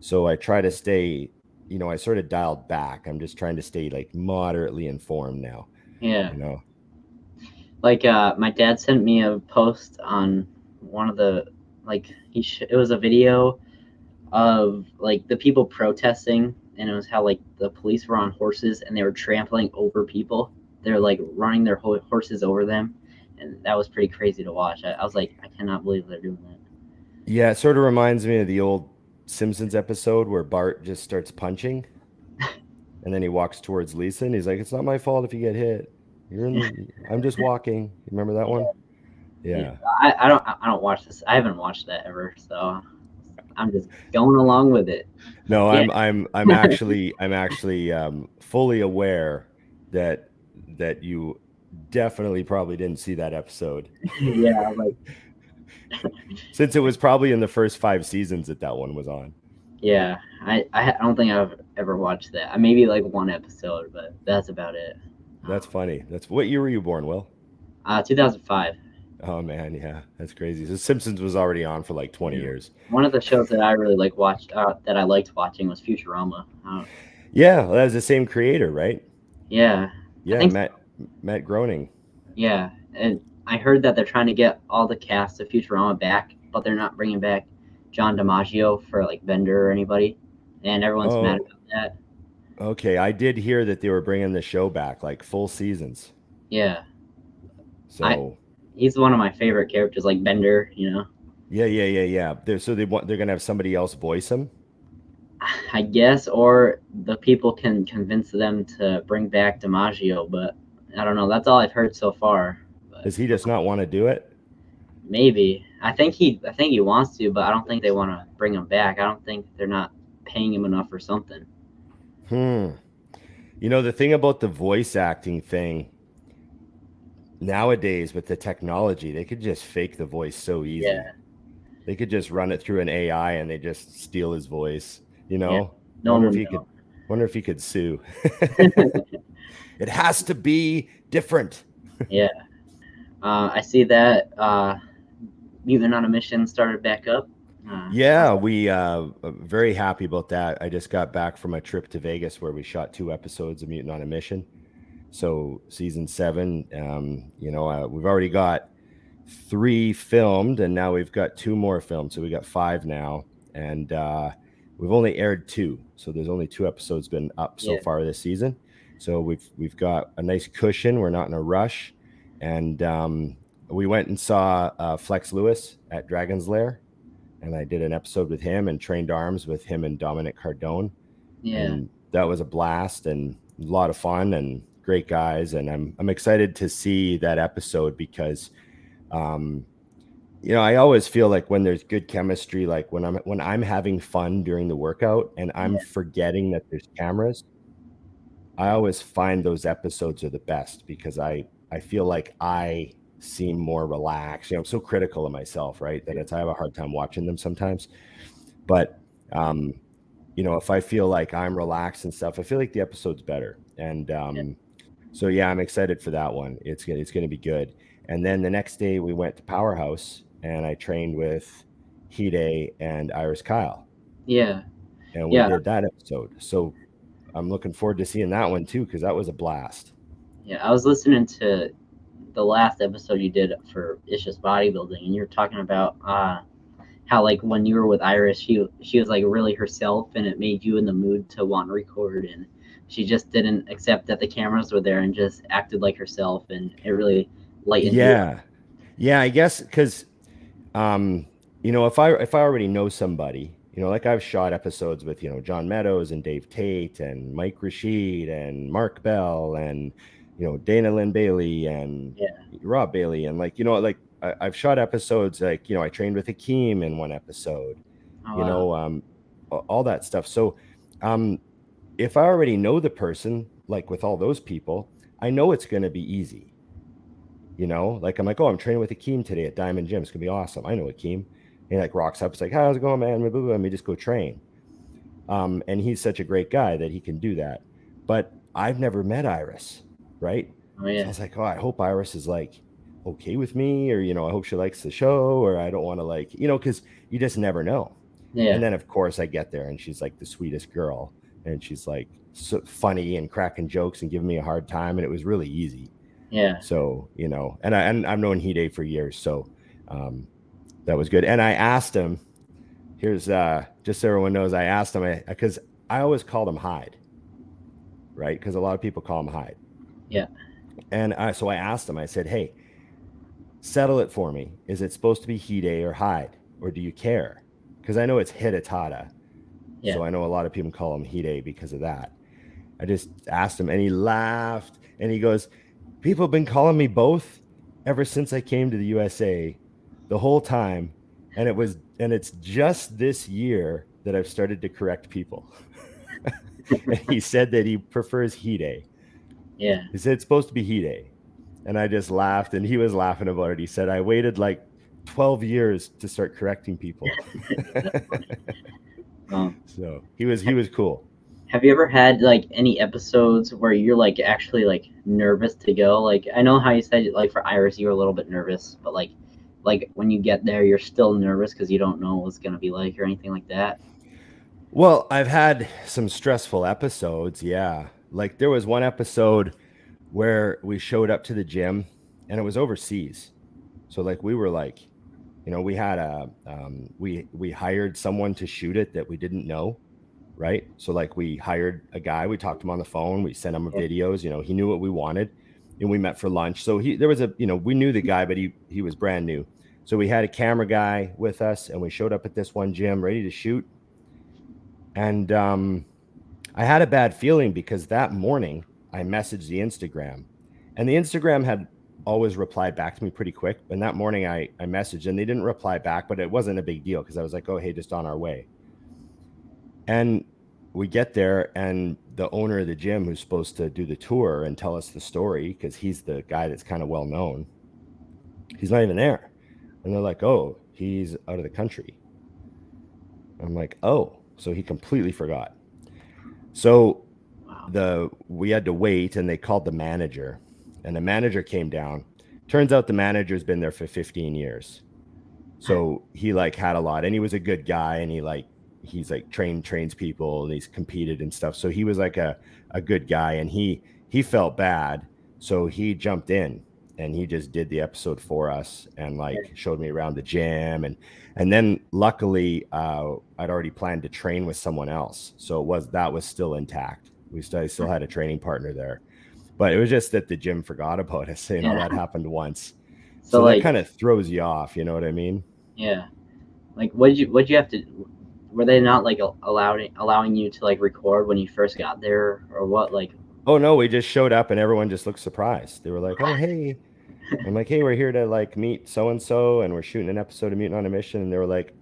So I try to stay, I sort of dialed back. I'm just trying to stay like moderately informed now. Yeah. Like my dad sent me a post on one of the it was a video of like the people protesting, and it was how like the police were on horses and they were trampling over people. They're like running their horses over them, and that was pretty crazy to watch. I was like, I cannot believe they're doing that. Yeah, it sort of reminds me of the old Simpsons episode where Bart just starts punching and then he walks towards Lisa and he's like, it's not my fault if you get hit. I'm just walking. Remember that one? Yeah. I don't watch this. I haven't watched that ever, so I'm just going along with it. No, I'm actually fully aware that you definitely probably didn't see that episode. Yeah, since it was probably in the first 5 seasons that one was on. Yeah, I don't think I've ever watched that. Maybe like one episode, but that's about it. That's funny. What year were you born, Will? 2005. Oh man, yeah, that's crazy. The Simpsons was already on for like 20 years. One of the shows that I really that I liked watching was Futurama. Yeah, well, that was the same creator, right? Yeah. Matt Groening. Yeah, and I heard that they're trying to get all the cast of Futurama back, but they're not bringing back John DiMaggio for like Bender or anybody, and everyone's mad about that. Okay, I did hear that they were bringing the show back, like full seasons. Yeah. So he's one of my favorite characters, like Bender, Yeah. They're gonna have somebody else voice him, I guess, or the people can convince them to bring back DiMaggio, but I don't know. That's all I've heard so far. Does he just not want to do it? Maybe. I think he wants to, but I don't think they want to bring him back. I don't think they're not paying him enough or something. The thing about the voice acting thing nowadays with the technology, they could just fake the voice so easy. Yeah. They could just run it through an AI and they just steal his voice. Yeah. Wonder if he could sue. It has to be different. Yeah. I see that Mutant on a Mission started back up. Yeah, we very happy about that. I just got back from a trip to Vegas where we shot 2 episodes of Mutant on a Mission. So season 7, we've already got 3 filmed, and now we've got 2 more filmed. So we got 5 now, and we've only aired 2. So there's only 2 episodes been up so far this season. So we've got a nice cushion. We're not in a rush, and we went and saw Flex Lewis at Dragon's Lair, and I did an episode with him and trained arms with him and Dominic Cardone. Yeah, and that was a blast and a lot of fun and great guys. And I'm excited to see that episode because, I always feel like when there's good chemistry, like when I'm having fun during the workout and I'm forgetting that there's cameras, I always find those episodes are the best because I feel like I seem more relaxed. I'm so critical of myself, right? That I have a hard time watching them sometimes. But, if I feel like I'm relaxed and stuff, I feel like the episode's better. And so, I'm excited for that one. It's going to be good. And then the next day we went to Powerhouse and I trained with Hide and Iris Kyle. Yeah. And we did that episode. So I'm looking forward to seeing that one too, because that was a blast. Yeah, I was listening to the last episode you did for It's Just Bodybuilding, and you're talking about how like when you were with Iris, she was like really herself, and it made you in the mood to want to record, and she just didn't accept that the cameras were there and just acted like herself, and it really lightened you up. Yeah, I guess because if I already know somebody, like I've shot episodes with, John Meadows and Dave Tate and Mike Rashid and Mark Bell and, Dana Lynn Bailey and Yeah. Rob Bailey. And I've shot episodes like, I trained with Hakeem in one episode, Oh, wow. all that stuff. So, if I already know the person, like with all those people, I know it's going to be easy. Like I'm like, oh, I'm training with Akeem today at Diamond Gym. It's gonna be awesome. I know Akeem. And he like rocks up. It's like, how's it going, man? Let me just go train. And he's such a great guy that he can do that. But I've never met Iris, right? Oh, yeah. So I was like, oh, I hope Iris is like okay with me, or I hope she likes the show, or I don't want to like, because you just never know. Yeah. And then of course I get there and she's like the sweetest girl, and she's like so funny and cracking jokes and giving me a hard time, and it was really easy. Yeah. So, and I've known Hide for years. So that was good. And I asked him, here's just so everyone knows, I asked him, because I always called him Hyde, right? Because a lot of people call him Hyde. Yeah. And so I asked him, I said, hey, settle it for me. Is it supposed to be Hide or Hyde? Or do you care? Because I know it's Hidetada. Yeah. So I know a lot of people call him Hide because of that. I just asked him, and he laughed, and he goes, people have been calling me both ever since I came to the USA, the whole time. And it's just this year that I've started to correct people. And he said that he prefers Hide. Yeah. He said it's supposed to be Hide. And I just laughed, and he was laughing about it. He said, I waited like 12 years to start correcting people. So he was cool. Have you ever had like any episodes where you're like actually like nervous to go? Like I know how you said like for Iris you were a little bit nervous, but like when you get there you're still nervous because you don't know what it's gonna be like or anything like that. Well, I've had some stressful episodes, yeah. Like there was one episode where we showed up to the gym, and it was overseas. So like we were like, we had we hired someone to shoot it that we didn't know. Right. So like we hired a guy, we talked to him on the phone, we sent him videos, he knew what we wanted, and we met for lunch. So there was we knew the guy, but he was brand new. So we had a camera guy with us, and we showed up at this one gym ready to shoot. And I had a bad feeling because that morning I messaged the Instagram, and the Instagram had always replied back to me pretty quick. And that morning I messaged, and they didn't reply back, but it wasn't a big deal because I was like, oh, hey, just on our way. And we get there, and the owner of the gym, who's supposed to do the tour and tell us the story, because he's the guy that's kind of well known, he's not even there. And they're like, oh, he's out of the country. I'm like, oh, so he completely forgot. So we had to wait, and they called the manager, and the manager came down. Turns out the manager's been there for 15 years. So he like had a lot, and he was a good guy, and he's like trains people, and he's competed and stuff. So he was like a good guy, and he felt bad. So he jumped in, and he just did the episode for us, and like showed me around the gym. And then luckily I'd already planned to train with someone else. So that was still intact. I still had a training partner there, but it was just that the gym forgot about us. That happened once. So that kind of throws you off. You know what I mean? Yeah. Like, what'd you have to, were they not like allowing you to like record when you first got there, or what? Like, oh no, we just showed up and everyone just looked surprised. They were like, oh, hey. I'm like, hey, we're here to like meet so-and-so, and we're shooting an episode of Mutant on a Mission. And they were like,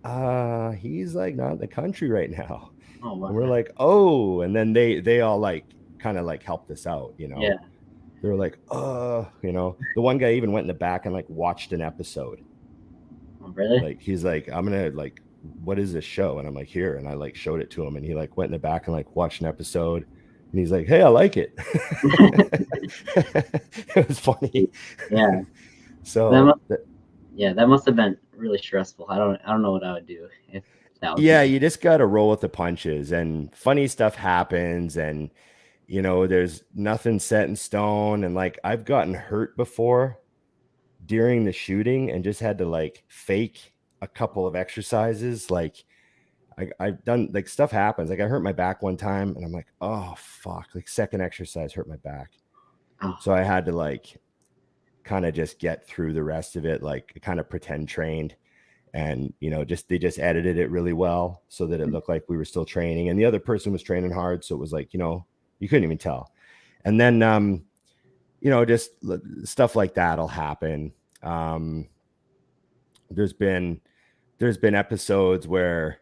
he's like not in the country right now. Oh, wow. And we're like, oh, and then they all like kind of like helped us out, Yeah. They were like, the one guy even went in the back and like watched an episode. Oh, really? Like he's like, I'm gonna like, what is this show? And I'm like, here. And I like showed it to him, and he like went in the back and like watched an episode, and he's like, hey, I like it. It was funny. Yeah. So that must have been really stressful. I don't know what I would do if that was. Yeah, you just got to roll with the punches, and funny stuff happens, and there's nothing set in stone. And like I've gotten hurt before, during the shooting and just had to like fake a couple of exercises. Like I've done, like, stuff happens. Like I hurt my back one time and I'm like, oh fuck, like second exercise hurt my back. Oh. So I had to like kind of just get through the rest of it, like kind of pretend trained. And, you know, they just edited it really well so that it looked like we were still training, and the other person was training hard. So it was like, you know, you couldn't even tell. And then, you know, just stuff like that'll happen. There's been episodes where,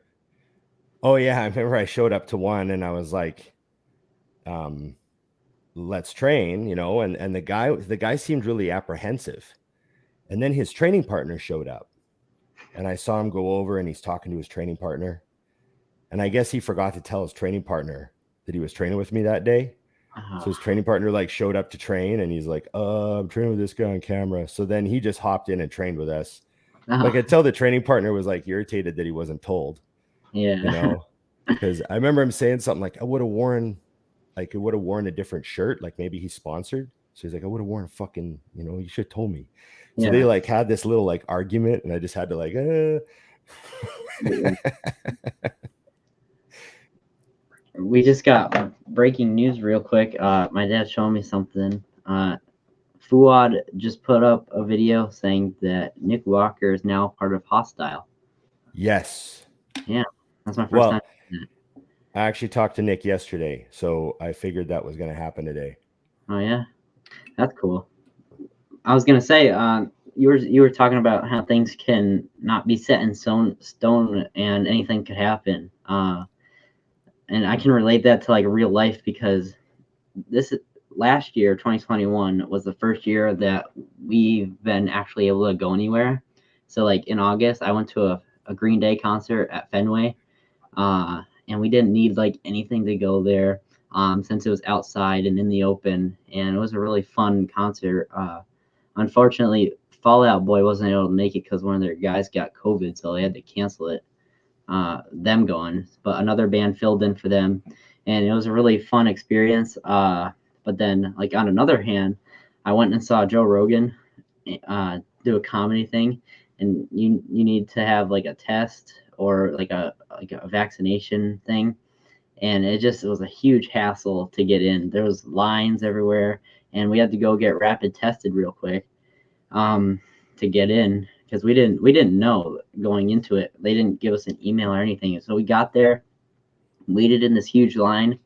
oh yeah, I remember I showed up to one and I was like, let's train, you know, and the guy seemed really apprehensive. And then his training partner showed up and I saw him go over and he's talking to his training partner. And I guess he forgot to tell his training partner that he was training with me that day. So his training partner like showed up to train and he's like, I'm training with this guy on camera. So then he just hopped in and trained with us. Like I could tell the training partner was like irritated that he wasn't told. Yeah. You know, because I remember him saying something like, I would have worn a different shirt. Like maybe he's sponsored. So he's like, I would have worn a fucking, you know, you should have told me. So they like had this little like argument and I just had to like, We just got breaking news real quick. My dad showing me something. Fuad just put up a video saying that Nick Walker is now part of Hostile. Yes. Yeah, that's my first time. I actually talked to Nick yesterday, so I figured that was going to happen today. Oh yeah, that's cool. I was gonna say, you were talking about how things can not be set in stone, and anything could happen. And I can relate that to like real life because last year, 2021, was the first year that we've been actually able to go anywhere. So like in August, I went to a Green Day concert at Fenway, and we didn't need like anything to go there, since it was outside and in the open, and it was a really fun concert. Unfortunately, Fall Out Boy wasn't able to make it because one of their guys got COVID, so they had to cancel it. Them going, but another band filled in for them, and it was a really fun experience. But then, like on another hand, I went and saw Joe Rogan do a comedy thing, and you need to have like a test or like a vaccination thing, and it was a huge hassle to get in. There was lines everywhere, and we had to go get rapid tested real quick to get in because we didn't know going into it. They didn't give us an email or anything. So we got there, waited in this huge line.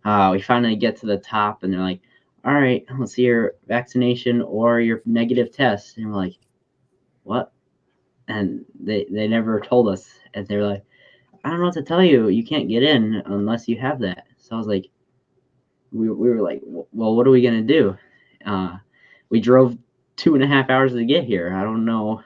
We finally get to the top, and they're like, "All right, let's see your vaccination or your negative test." And we're like, "What?" And they never told us. And they're like, "I don't know what to tell you. You can't get in unless you have that." So I was like, we were like, "Well, what are we gonna do?" We drove 2.5 hours to get here. I don't know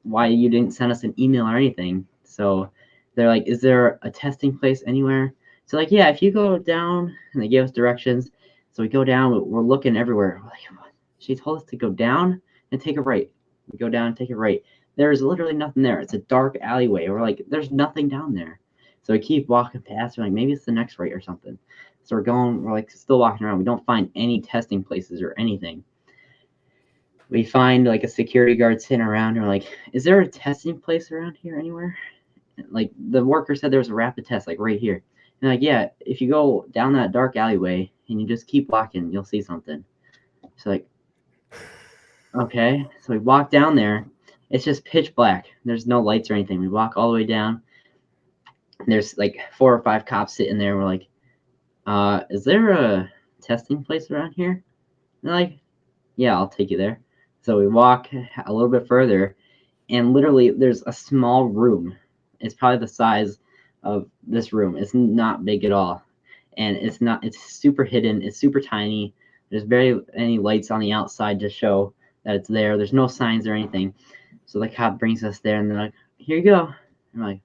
why you didn't send us an email or anything. So they're like, "Is there a testing place anywhere?" So like, yeah, if you go down, and they gave us directions. So we go down, we're looking everywhere. We're like, what? She told us to go down and take a right. We go down and take a right. There's literally nothing there. It's a dark alleyway. We're like, there's nothing down there. So we keep walking past. We're like, maybe it's the next right or something. So we're like still walking around. We don't find any testing places or anything. We find like a security guard sitting around. And we're like, is there a testing place around here anywhere? Like the worker said there was a rapid test like right here. And like, yeah, if you go down that dark alleyway and you just keep walking, you'll see something. So like, okay. So we walk down there. It's just pitch black. There's no lights or anything. We walk all the way down. There's like 4 or 5 cops sitting there. We're like, is there a testing place around here? And they're like, yeah, I'll take you there. So we walk a little bit further, and literally there's a small room. It's probably the size of this room. It's not big at all. And it's super hidden. It's super tiny. There's barely any lights on the outside to show that it's there. There's no signs or anything. So the cop brings us there, and they're like, here you go. I'm like,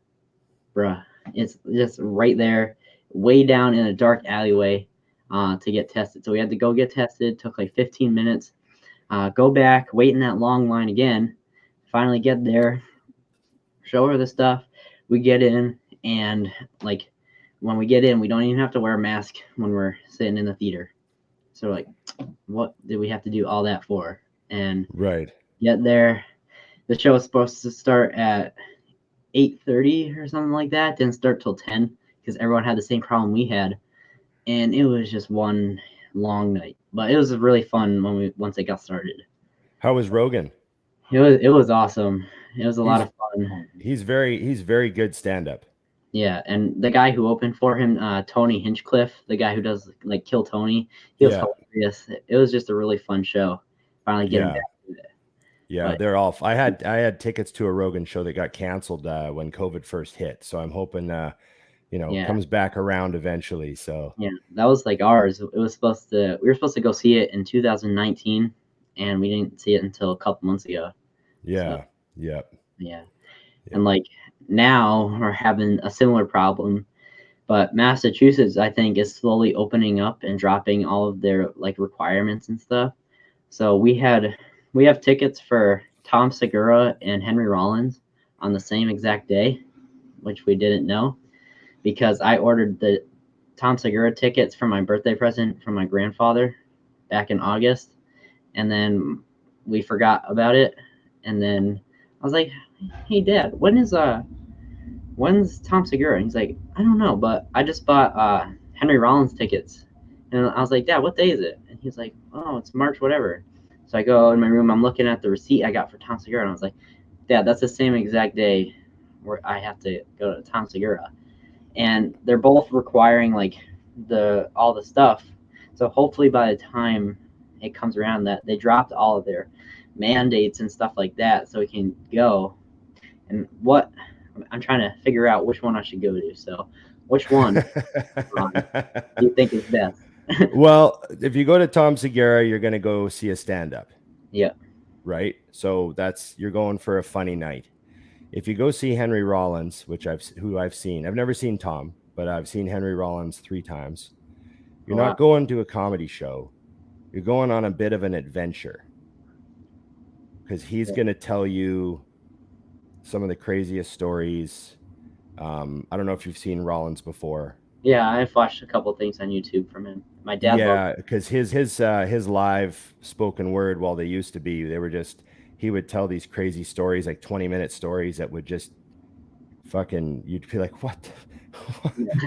bruh, it's just right there, way down in a dark alleyway to get tested. So we had to go get tested. Took like 15 minutes. Go back, wait in that long line again. Finally get there, show her the stuff. We get in, and like when we get in, we don't even have to wear a mask when we're sitting in the theater. So we're like, what did we have to do all that for? And right. get there. The show was supposed to start at 8:30 or something like that. Didn't start till 10 because everyone had the same problem we had, and it was just one long night. But it was really fun once it got started. How was Rogan? It was awesome. It was a lot of fun. He's very good stand-up. Yeah, and the guy who opened for him, Tony Hinchcliffe, the guy who does like Kill Tony, he was hilarious. It was just a really fun show. Finally getting back to it. Yeah, they're all. I had tickets to a Rogan show that got canceled when COVID first hit. So I'm hoping, comes back around eventually. So yeah, that was like ours. We were supposed to go see it in 2019, and we didn't see it until a couple months ago. Yeah, yeah. And like now we're having a similar problem, but Massachusetts, I think, is slowly opening up and dropping all of their like requirements and stuff. So we have tickets for Tom Segura and Henry Rollins on the same exact day, which we didn't know because I ordered the Tom Segura tickets for my birthday present from my grandfather back in August, and then we forgot about it, and then I was like, "Hey, Dad, when's Tom Segura?" And he's like, "I don't know, but I just bought Henry Rollins tickets." And I was like, "Dad, what day is it?" And he's like, "Oh, it's March whatever." So I go in my room, I'm looking at the receipt I got for Tom Segura, and I was like, "Dad, that's the same exact day where I have to go to Tom Segura." And they're both requiring like all the stuff. So hopefully by the time it comes around that they dropped all of their mandates and stuff like that so we can go. And what I'm trying to figure out which one I should go to. So which one do you think is best? Well, if you go to Tom Segura, you're going to go see a stand-up. Yeah. Right? So you're going for a funny night. If you go see Henry Rollins, who I've seen, I've never seen Tom, but I've seen Henry Rollins 3 times. You're not going to a comedy show. You're going on a bit of an adventure because he's going to tell you some of the craziest stories. I don't know if you've seen Rollins before. Yeah, I've watched a couple things on YouTube from him. My dad. Yeah, because his live spoken word, while they used to be, he would tell these crazy stories, like 20-minute stories that would just you'd be like, what?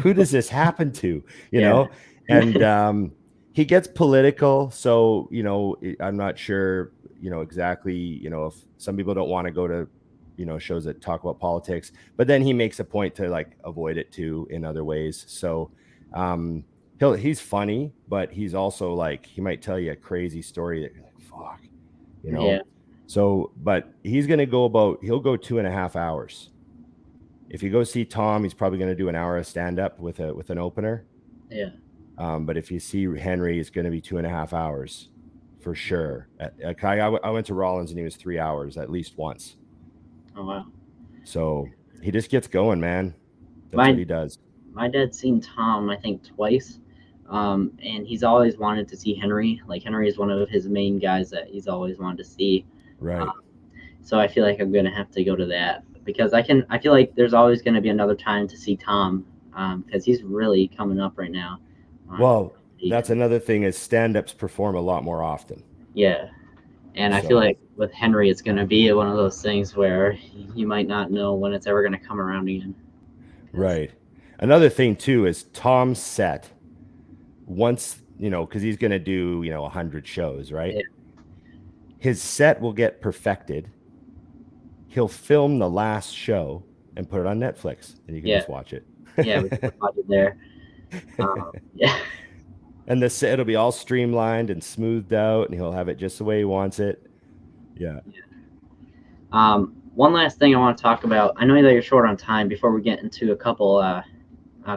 Who does this happen to? You know? And he gets political. So, I'm not sure, exactly, if some people don't want to go to, shows that talk about politics, but then he makes a point to like avoid it too in other ways. So, he's funny, but he's also like, he might tell you a crazy story that you're like, fuck, Yeah. So, but he'll go 2.5 hours. If you go see Tom, he's probably going to do an hour of stand up with an opener. Yeah. But if you see Henry, it's going to be 2.5 hours for sure. I went to Rollins and he was 3 hours at least once. Oh, wow. So he just gets going, man. That's what he does. My dad's seen Tom, I think, twice. And he's always wanted to see Henry. Like, Henry is one of his main guys that he's always wanted to see. Right. So I feel like I'm going to have to go to that because I feel like there's always going to be another time to see Tom because he's really coming up right now. Well, that's another thing is stand-ups perform a lot more often. Yeah. And I feel like with Henry, it's going to be one of those things where you might not know when it's ever going to come around again. Right. Another thing, too, is Tom's set, once, because he's going to do, 100 shows, right? Yeah. His set will get perfected. He'll film the last show and put it on Netflix, and you can just watch it. Yeah, we can watch it there. Yeah. And it'll be all streamlined and smoothed out, and he'll have it just the way he wants it. Yeah. One last thing I want to talk about. I know that you're short on time before we get into a couple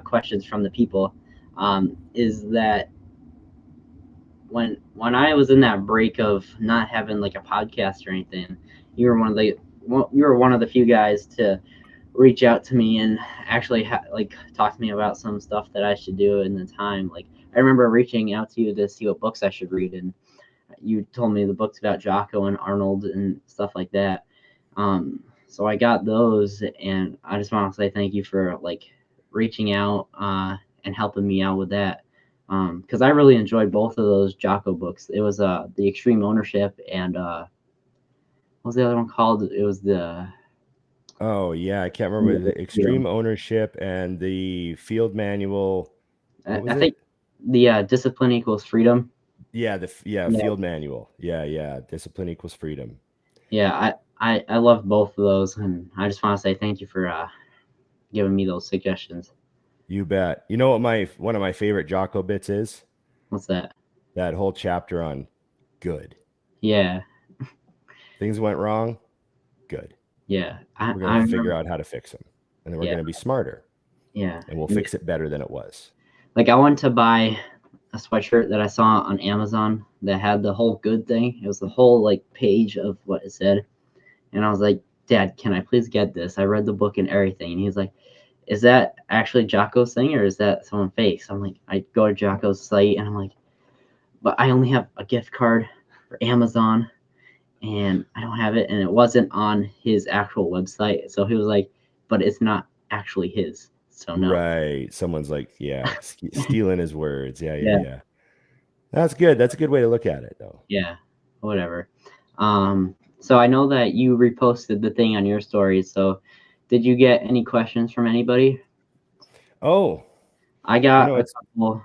questions from the people. Is that when I was in that break of not having like a podcast or anything, you were one of the few guys to reach out to me and actually talk to me about some stuff that I should do in the time. Like, I remember reaching out to you to see what books I should read, and you told me the books about Jocko and Arnold and stuff like that. So I got those, and I just want to say thank you for like reaching out and helping me out with that, because I really enjoyed both of those Jocko books. It was the Extreme Ownership and was the other one called? It was the Oh yeah, I can't remember the extreme ownership and the field manual. What was I think the discipline equals freedom. Yeah, Yeah. field manual. Yeah, discipline equals freedom. Yeah, I love both of those, and I just want to say thank you for giving me those suggestions. You bet. You know what one of my favorite Jocko bits is? What's that? That whole chapter on good. Yeah. Things went wrong. Good. Yeah. We're going to figure out how to fix them. And then we're going to be smarter. Yeah. And we'll fix it better than it was. Like I went to buy a sweatshirt that I saw on Amazon that had the whole good thing. It was the whole like page of what it said. And I was like, Dad, can I please get this? I read the book and everything. And he's like, is that actually Jocko's thing or is that someone fake? So I'm like, I go to Jocko's site and I'm like, but I only have a gift card for Amazon and I don't have it. And it wasn't on his actual website. So he was like, but it's not actually his. So no. Right. Someone's like, yeah, stealing his words. Yeah. That's good. That's a good way to look at it, though. Yeah, whatever. So I know that you reposted the thing on your story. So did you get any questions from anybody? Oh, I got a couple.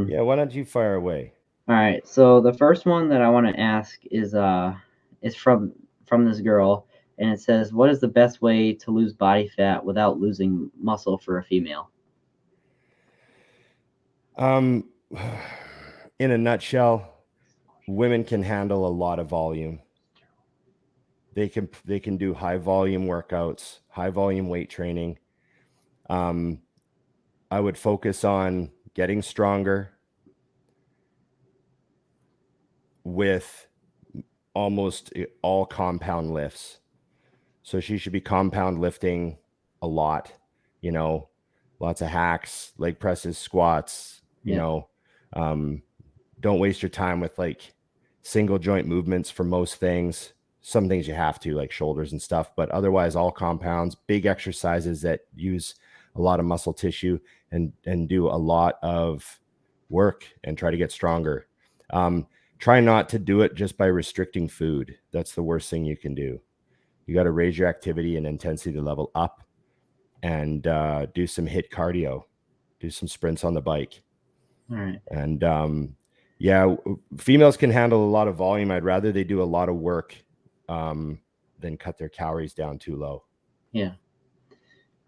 Yeah, why don't you fire away? All right. So the first one that I want to ask is from this girl, and it says, "What is the best way to lose body fat without losing muscle for a female?" In a nutshell, women can handle a lot of volume. They can do high volume workouts, high volume weight training. I would focus on getting stronger with almost all compound lifts. So she should be compound lifting a lot, lots of hacks, leg presses, squats, don't waste your time with like single joint movements for most things. Some things you have to, like shoulders and stuff, but otherwise all compounds, big exercises that use a lot of muscle tissue and do a lot of work and try to get stronger. Try not to do it just by restricting food. That's the worst thing you can do. You got to raise your activity and intensity level up and do some HIIT cardio, do some sprints on the bike. All right. And yeah, females can handle a lot of volume. I'd rather they do a lot of work than cut their calories down too low. Yeah.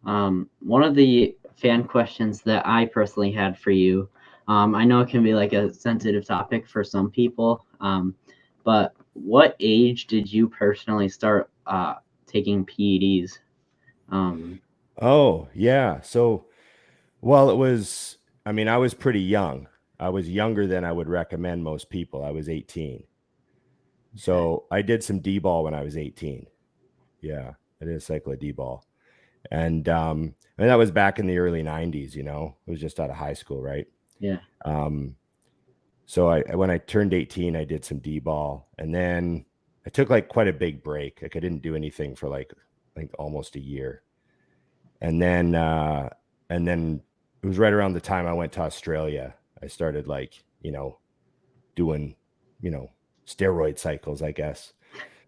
One of the fan questions that I personally had for you, I know it can be like a sensitive topic for some people, but what age did you personally start taking PEDs? Oh, yeah. So, well, I was pretty young. I was younger than I would recommend most people. I was 18. So I did some D-ball when I was 18. Yeah, I did a cycle of D-ball. And that was back in the early 90s, it was just out of high school, right? Yeah. So when I turned 18, I did some D-ball, and then I took like quite a big break. Like I didn't do anything for like almost a year. And then it was right around the time I went to Australia. I started doing, steroid cycles, I guess.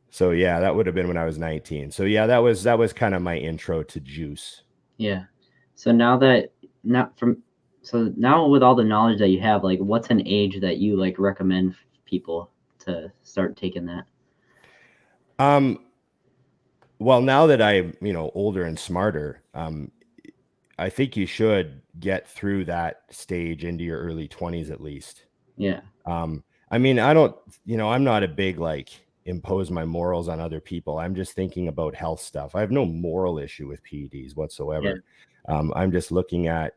So yeah, that would have been when I was 19. So yeah, that was kind of my intro to juice. Yeah. So now with all the knowledge that you have, like what's an age that you like recommend people to start taking that? Well, now that I'm, older and smarter, I think you should get through that stage into your early 20s at least. Yeah. I mean, I don't, I'm not a big impose my morals on other people. I'm just thinking about health stuff. I have no moral issue with PEDs whatsoever. Yeah. I'm just looking at,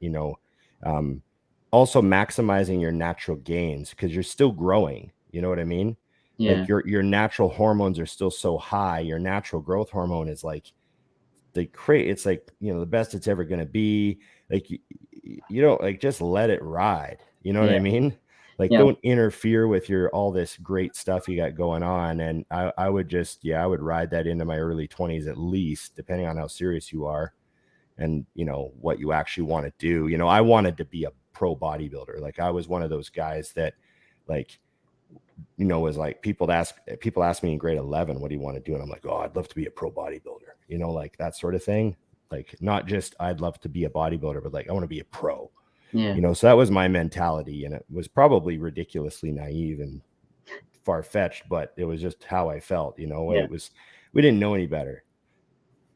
also maximizing your natural gains because you're still growing. You know what I mean? Yeah. Like your natural hormones are still so high. Your natural growth hormone is it's like, the best it's ever going to be. Like, you don't just let it ride. You know what I mean? Don't interfere with all this great stuff you got going on. And I would I would ride that into my early 20s, at least, depending on how serious you are and, what you actually want to do. I wanted to be a pro bodybuilder. I was one of those guys that was like people ask me in grade 11, what do you want to do? And I'm like, oh, I'd love to be a pro bodybuilder, like that sort of thing. Like not just I'd love to be a bodybuilder, but like I want to be a pro. Yeah. So that was my mentality, and it was probably ridiculously naive and far-fetched, but it was just how I felt. It was, we didn't know any better.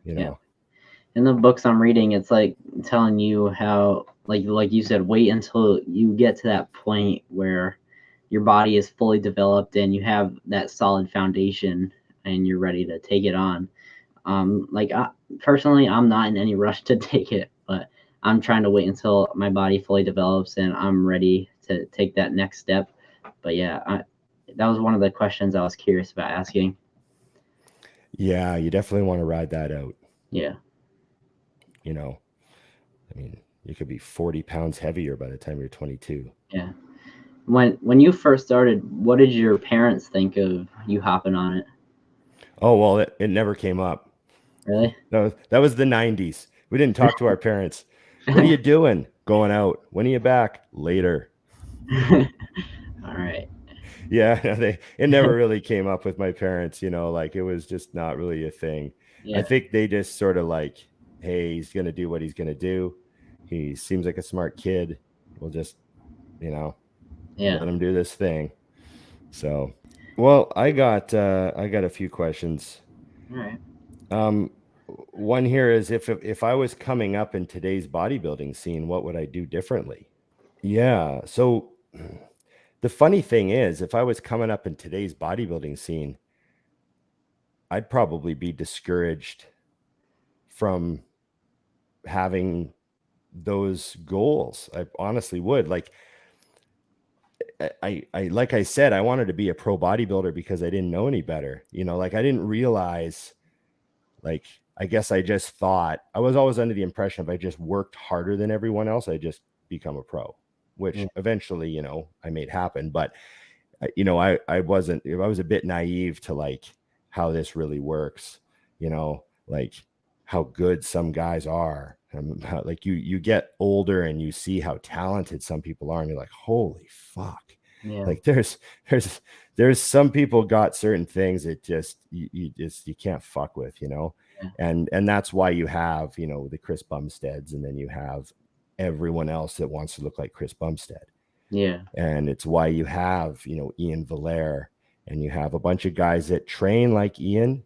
Yeah. In the books I'm reading, it's like telling you how, like you said, wait until you get to that point where your body is fully developed and you have that solid foundation and you're ready to take it on. Personally, I'm not in any rush to take it, but I'm trying to wait until my body fully develops and I'm ready to take that next step. But yeah, that was one of the questions I was curious about asking. Yeah, you definitely want to ride that out. Yeah. I mean, you could be 40 pounds heavier by the time you're 22. Yeah. When you first started, what did your parents think of you hopping on it? Oh, well, it never came up. Really? No, that was the 90s. We didn't talk to our parents. What are you doing? Going out. When are you back? Later. All right. Yeah, it never really came up with my parents, like it was just not really a thing. Yeah. I think they just sort of like, hey, he's going to do what he's going to do. He seems like a smart kid. We'll just, let him do this thing. So, well, I got a few questions. All right. One here is if I was coming up in today's bodybuilding scene, what would I do differently? Yeah. So the funny thing is, if I was coming up in today's bodybuilding scene, I'd probably be discouraged from having those goals. I honestly would. Like like I said, I wanted to be a pro bodybuilder because I didn't know any better. Like I didn't realize, like, I guess I just thought, I was always under the impression if I just worked harder than everyone else, I'd just become a pro, which eventually, I made happen. But, I was a bit naive to like how this really works, like how good some guys are. And how, like you get older and you see how talented some people are and you're like, holy fuck. Yeah. Like there's some people got certain things that just you can't fuck with, Yeah. And that's why you have, the Chris Bumsteads, and then you have everyone else that wants to look like Chris Bumstead. Yeah. And it's why you have, Ian Valair, and you have a bunch of guys that train like Ian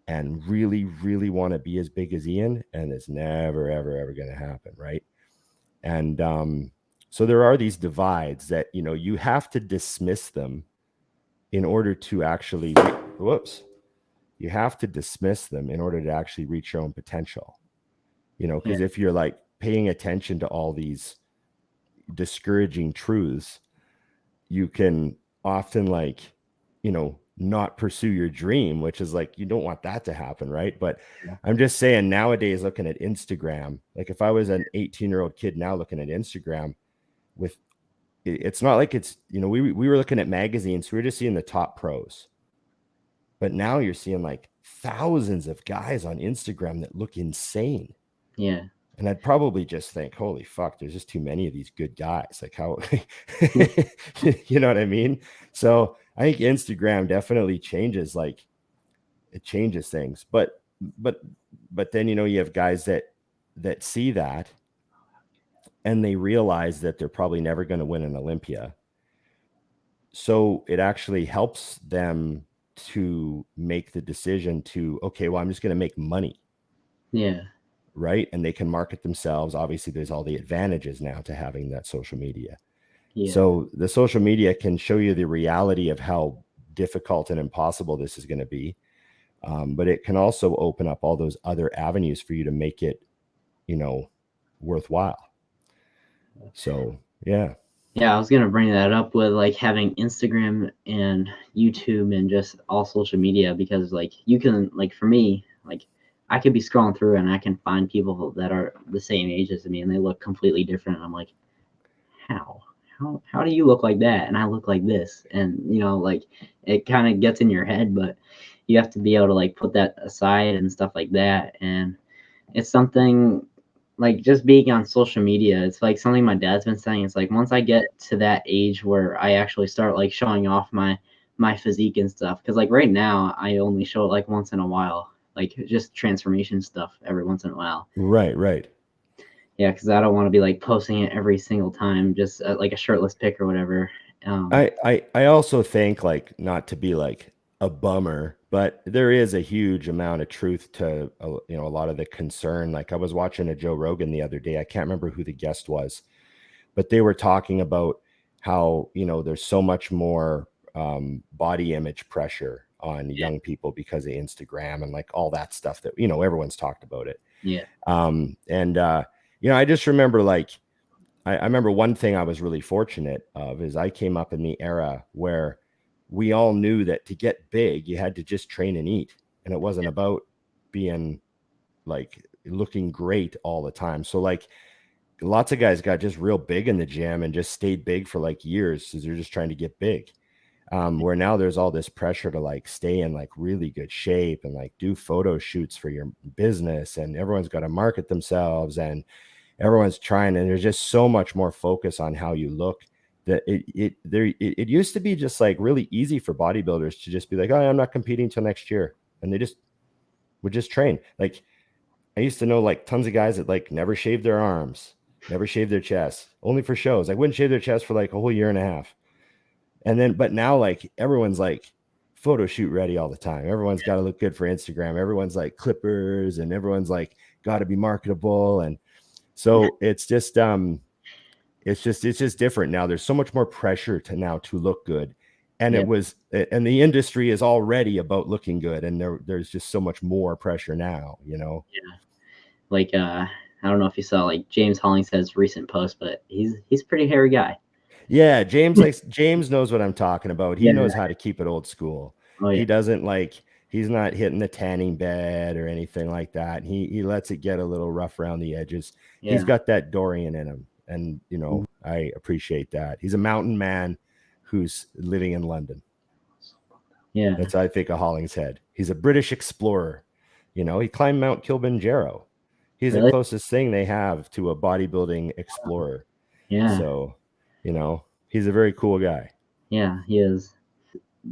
and really, really want to be as big as Ian, and it's never, ever, ever going to happen, right? And so there are these divides that, you have to dismiss them in order to actually, you have to dismiss them in order to actually reach your own potential, because if you're like paying attention to all these discouraging truths, you can often like, not pursue your dream, which is like, you don't want that to happen, right? But I'm just saying, nowadays, looking at Instagram, like if I was an 18-year-old kid now looking at Instagram, it's not like it's, we were looking at magazines, we were just seeing the top pros, but now you're seeing like thousands of guys on Instagram that look insane. Yeah. And I'd probably just think, holy fuck, there's just too many of these good guys. Like how, you know what I mean? So I think Instagram definitely changes, like it changes things, but then, you have guys that see that and they realize that they're probably never going to win an Olympia. So it actually helps them to make the decision to, okay, well, I'm just going to make money. Yeah. Right. And they can market themselves. Obviously, there's all the advantages now to having that social media. Yeah. So the social media can show you the reality of how difficult and impossible this is going to be. But it can also open up all those other avenues for you to make it, worthwhile. So, yeah. Yeah, I was going to bring that up with like having Instagram and YouTube and just all social media, because like you can, like for me, like I could be scrolling through and I can find people that are the same age as me and they look completely different. I'm like, how do you look like that? And I look like this. And, like it kind of gets in your head, but you have to be able to like put that aside and stuff like that. And it's something like just being on social media, it's like something my dad's been saying. It's like once I get to that age where I actually start like showing off my physique and stuff, because like right now I only show it like once in a while, like just transformation stuff every once in a while. Right. Yeah, because I don't want to be like posting it every single time, just like a shirtless pic or whatever. I also think, like, not to be like a bummer, but there is a huge amount of truth to you know, a lot of the concern. Like, I was watching a Joe Rogan the other day. I can't remember who the guest was, but they were talking about how, you know, there's so much more body image pressure on young people because of Instagram and like all that stuff that, you know, everyone's talked about it. Yeah. And you know, I just remember, like, I remember one thing I was really fortunate of is I came up in the era where we all knew that to get big, you had to just train and eat. And it wasn't about being like looking great all the time. So like lots of guys got just real big in the gym and just stayed big for like years because they're just trying to get big. Where now there's all this pressure to like stay in like really good shape and like do photo shoots for your business, and everyone's got to market themselves and everyone's trying, and there's just so much more focus on how you look that it used to be just like really easy for bodybuilders to just be like, oh, I'm not competing till next year, and they just would just train. Like I used to know like tons of guys that like never shaved their arms, never shaved their chest, only for shows. I wouldn't shave their chest for like a whole year and a half. And then, but now like everyone's like photo shoot ready all the time. Everyone's got to look good for Instagram. Everyone's like clippers, and everyone's like got to be marketable. And so it's just different now. There's so much more pressure to look good. And and the industry is already about looking good. And there's just so much more pressure now, you know? Yeah. Like, I don't know if you saw like James Hollingshead's recent post, but he's a pretty hairy guy. Yeah. James knows what I'm talking about. He knows how to keep it old school. Oh, yeah. He doesn't like, he's not hitting the tanning bed or anything like that. He lets it get a little rough around the edges. Yeah. He's got that Dorian in him. And, you know, I appreciate that. He's a mountain man who's living in London. Yeah. That's, I think, a Hollingshead. He's a British explorer. You know, he climbed Mount Kilimanjaro. He's the closest thing they have to a bodybuilding explorer. Yeah. So, you know, he's a very cool guy. Yeah, he is.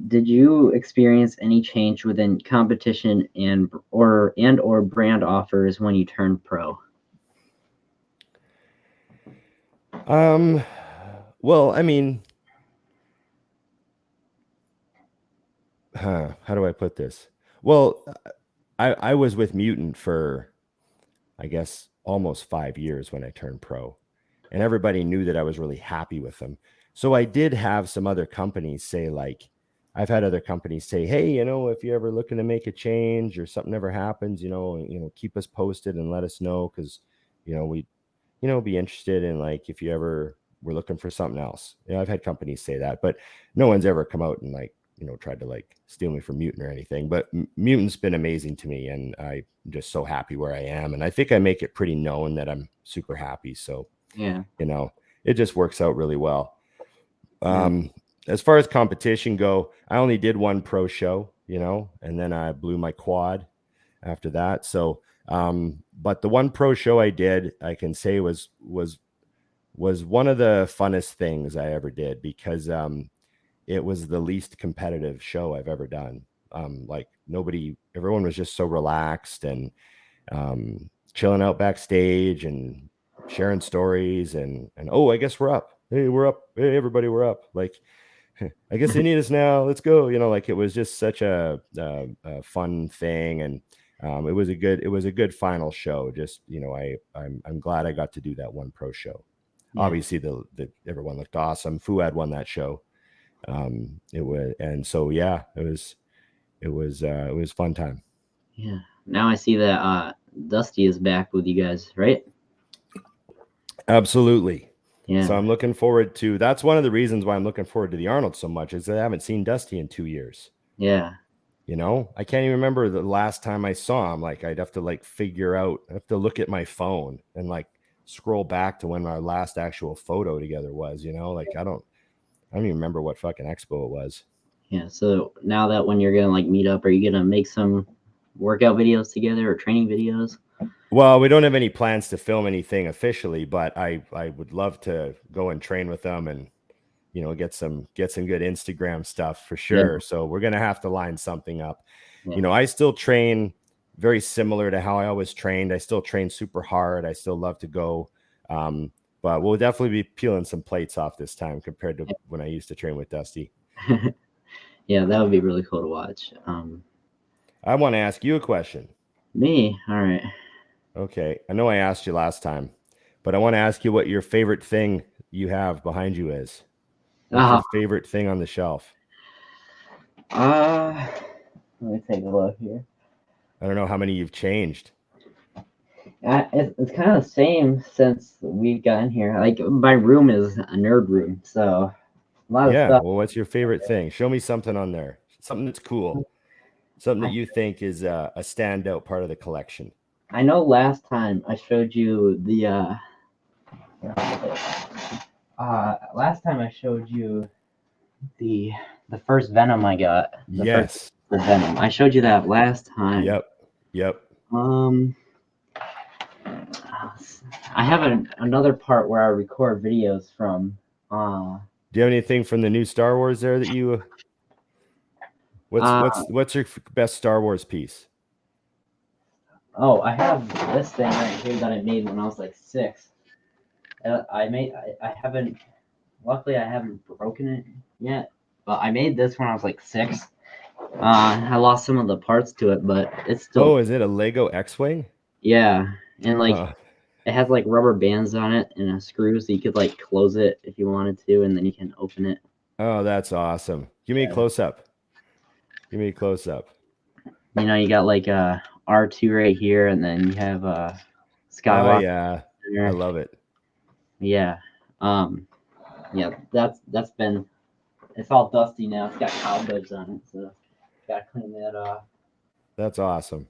Did you experience any change within competition and or brand offers when you turned pro? Well, I mean, how do I put this? Well, I was with Mutant for, I guess, almost 5 years when I turned pro, and everybody knew that I was really happy with them. So I did have some other companies say, like, I've had other companies say, hey, you know, if you're ever looking to make a change or something ever happens, you know, keep us posted and let us know. Cause, you know, we, you know, be interested in like, if you ever were looking for something else. You know, I've had companies say that, but no one's ever come out and like, you know, tried to like steal me from Mutant or anything, but Mutant's been amazing to me. And I'm just so happy where I am. And I think I make it pretty known that I'm super happy. So, yeah, you know, it just works out really well. As far as competition go, I only did one pro show, you know, and then I blew my quad after that. So, but the one pro show I did, I can say was one of the funnest things I ever did, because it was the least competitive show I've ever done. Like everyone was just so relaxed and chilling out backstage and sharing stories and oh, I guess we're up. Hey, we're up. Hey, everybody, we're up. Like, I guess they need us now. Let's go. You know, like it was just such a fun thing, and it was a good final show. Just, you know, I'm glad I got to do that one pro show. Yeah. Obviously, everyone looked awesome. Fuad won that show. It was fun time. Yeah. Now I see that Dusty is back with you guys, right? Absolutely. Yeah. So I'm looking forward to, that's one of the reasons why I'm looking forward to the Arnold so much, is that I haven't seen Dusty in 2 years. Yeah. You know, I can't even remember the last time I saw him. Like, I'd have to like I have to look at my phone and like scroll back to when our last actual photo together was, you know, like I don't even remember what fucking expo it was. Yeah. So now that when you're going to like meet up, are you going to make some workout videos together or training videos? Well, we don't have any plans to film anything officially, but I would love to go and train with them and, you know, get some good Instagram stuff for sure. Yeah. So we're going to have to line something up. Yeah. You know, I still train very similar to how I always trained. I still train super hard. I still love to go. But we'll definitely be peeling some plates off this time compared to when I used to train with Dusty. Yeah, that would be really cool to watch. I want to ask you a question. Me? All right. Okay. I know I asked you last time, but I want to ask you what your favorite thing you have behind you is. What's your favorite thing on the shelf? Let me take a look here. I don't know how many you've changed. It's kind of the same since we've gotten here. Like, my room is a nerd room, so a lot of stuff. Well, what's your favorite thing? Show me something on there. Something that's cool. Something that you think is a standout part of the collection. I know last time I showed you the the first Venom I got. Yes. The Venom. I showed you that last time. Yep. I have another part where I record videos from. Do you have anything from the new Star Wars there that you? What's your best Star Wars piece? Oh, I have this thing right here that I made when I was like 6. I haven't. Luckily, I haven't broken it yet. But I made this when I was like 6. I lost some of the parts to it, but it's still. Oh, is it a Lego X-wing? Yeah, and like it has like rubber bands on it and a screw, so you could like close it if you wanted to, and then you can open it. Oh, that's awesome! Give me a close up. You know, you got like R2 right here, and then you have Skywalker. Oh yeah, I love it. Yeah, yeah. That's been. It's all dusty now. It's got cobwebs on it, so gotta clean that off. That's awesome.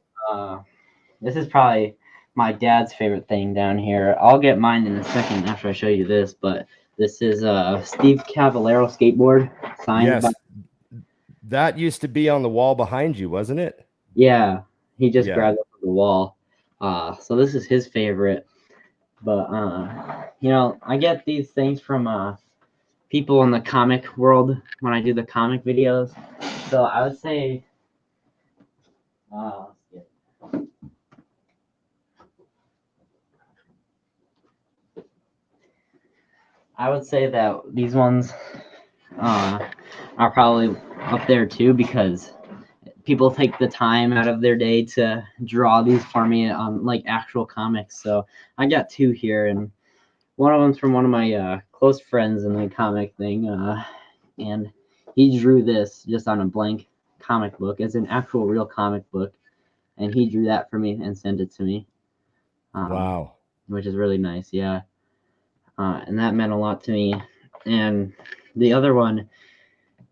This is probably my dad's favorite thing down here. I'll get mine in a second after I show you this, but this is Steve Caballero skateboard signed. Yes, that used to be on the wall behind you, wasn't it? Yeah, he just grabbed it from the wall. So this is his favorite. But you know, I get these things from people in the comic world when I do the comic videos. So I would say that these ones are probably up there too, because people take the time out of their day to draw these for me on like actual comics. So I got 2 here, and one of them's from one of my close friends in the comic thing, and he drew this just on a blank comic book. It's an actual real comic book, and he drew that for me and sent it to me. Wow. Which is really nice, yeah. And that meant a lot to me. And the other one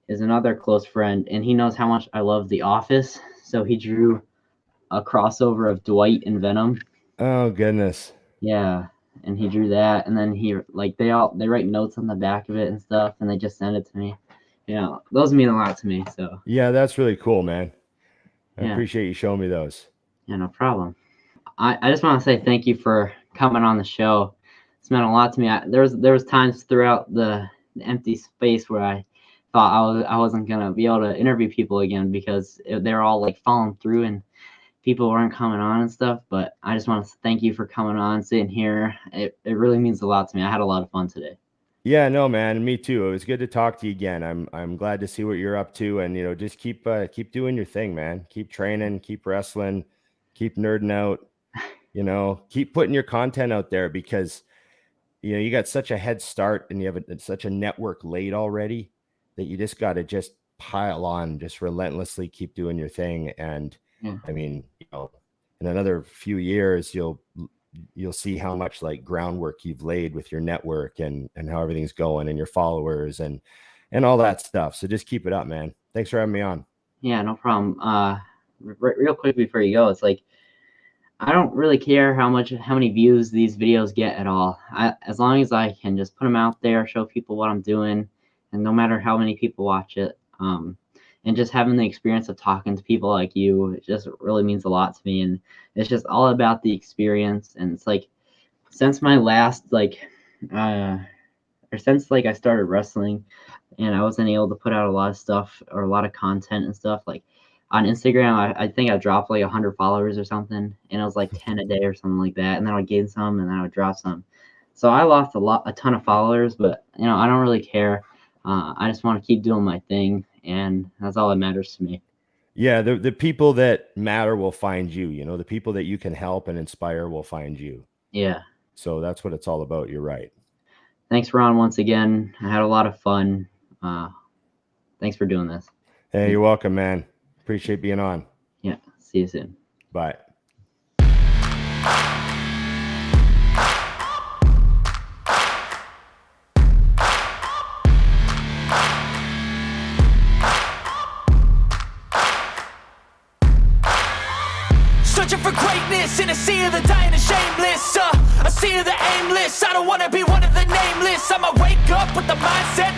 is another close friend, and he knows how much I love The Office, so he drew a crossover of Dwight and Venom. Oh goodness. Yeah, and he drew that, and then he like they write notes on the back of it and stuff, and they just send it to me. Yeah, those mean a lot to me. So yeah, that's really cool, man. I appreciate you showing me those. Yeah, no problem. I just want to say thank you for coming on the show. It's meant a lot to me. There was times throughout the empty space where I thought I wasn't gonna be able to interview people again because they're all like falling through and people weren't coming on and stuff. But I just want to thank you for coming on, sitting here. It really means a lot to me. I had a lot of fun today. Yeah, no, man, me too. It was good to talk to you again. I'm glad to see what you're up to, and you know, just keep doing your thing, man. Keep training, keep wrestling, keep nerding out. You know, keep putting your content out there because you know you got such a head start and you have such a network laid already that you just got to just pile on, just relentlessly keep doing your thing. And I mean, you know, in another few years, you'll see how much like groundwork you've laid with your network and how everything's going and your followers and all that stuff. So just keep it up, man. Thanks for having me on. Yeah, no problem. Real quick before you go, it's like, I don't really care how many views these videos get at all. As long as I can just put them out there, show people what I'm doing, and no matter how many people watch it, and just having the experience of talking to people like you, it just really means a lot to me. And it's just all about the experience. And it's like, since my last since I started wrestling and I wasn't able to put out a lot of stuff or a lot of content and stuff, like on Instagram, I think I dropped like 100 followers or something, and it was like 10 a day or something like that. And then I would gain some, and then I would drop some. So I lost a ton of followers, but I don't really care. I just want to keep doing my thing, and that's all that matters to me. Yeah, the people that matter will find you. The people that you can help and inspire will find you. Yeah. So that's what it's all about. You're right. Thanks, Ron, once again. I had a lot of fun. Thanks for doing this. Hey, you're welcome, man. Appreciate being on. Yeah. See you soon. Bye. Searching for greatness in a sea of the dying and shameless, a sea of the aimless. I don't wanna be one of the nameless. I'ma wake up with the mindset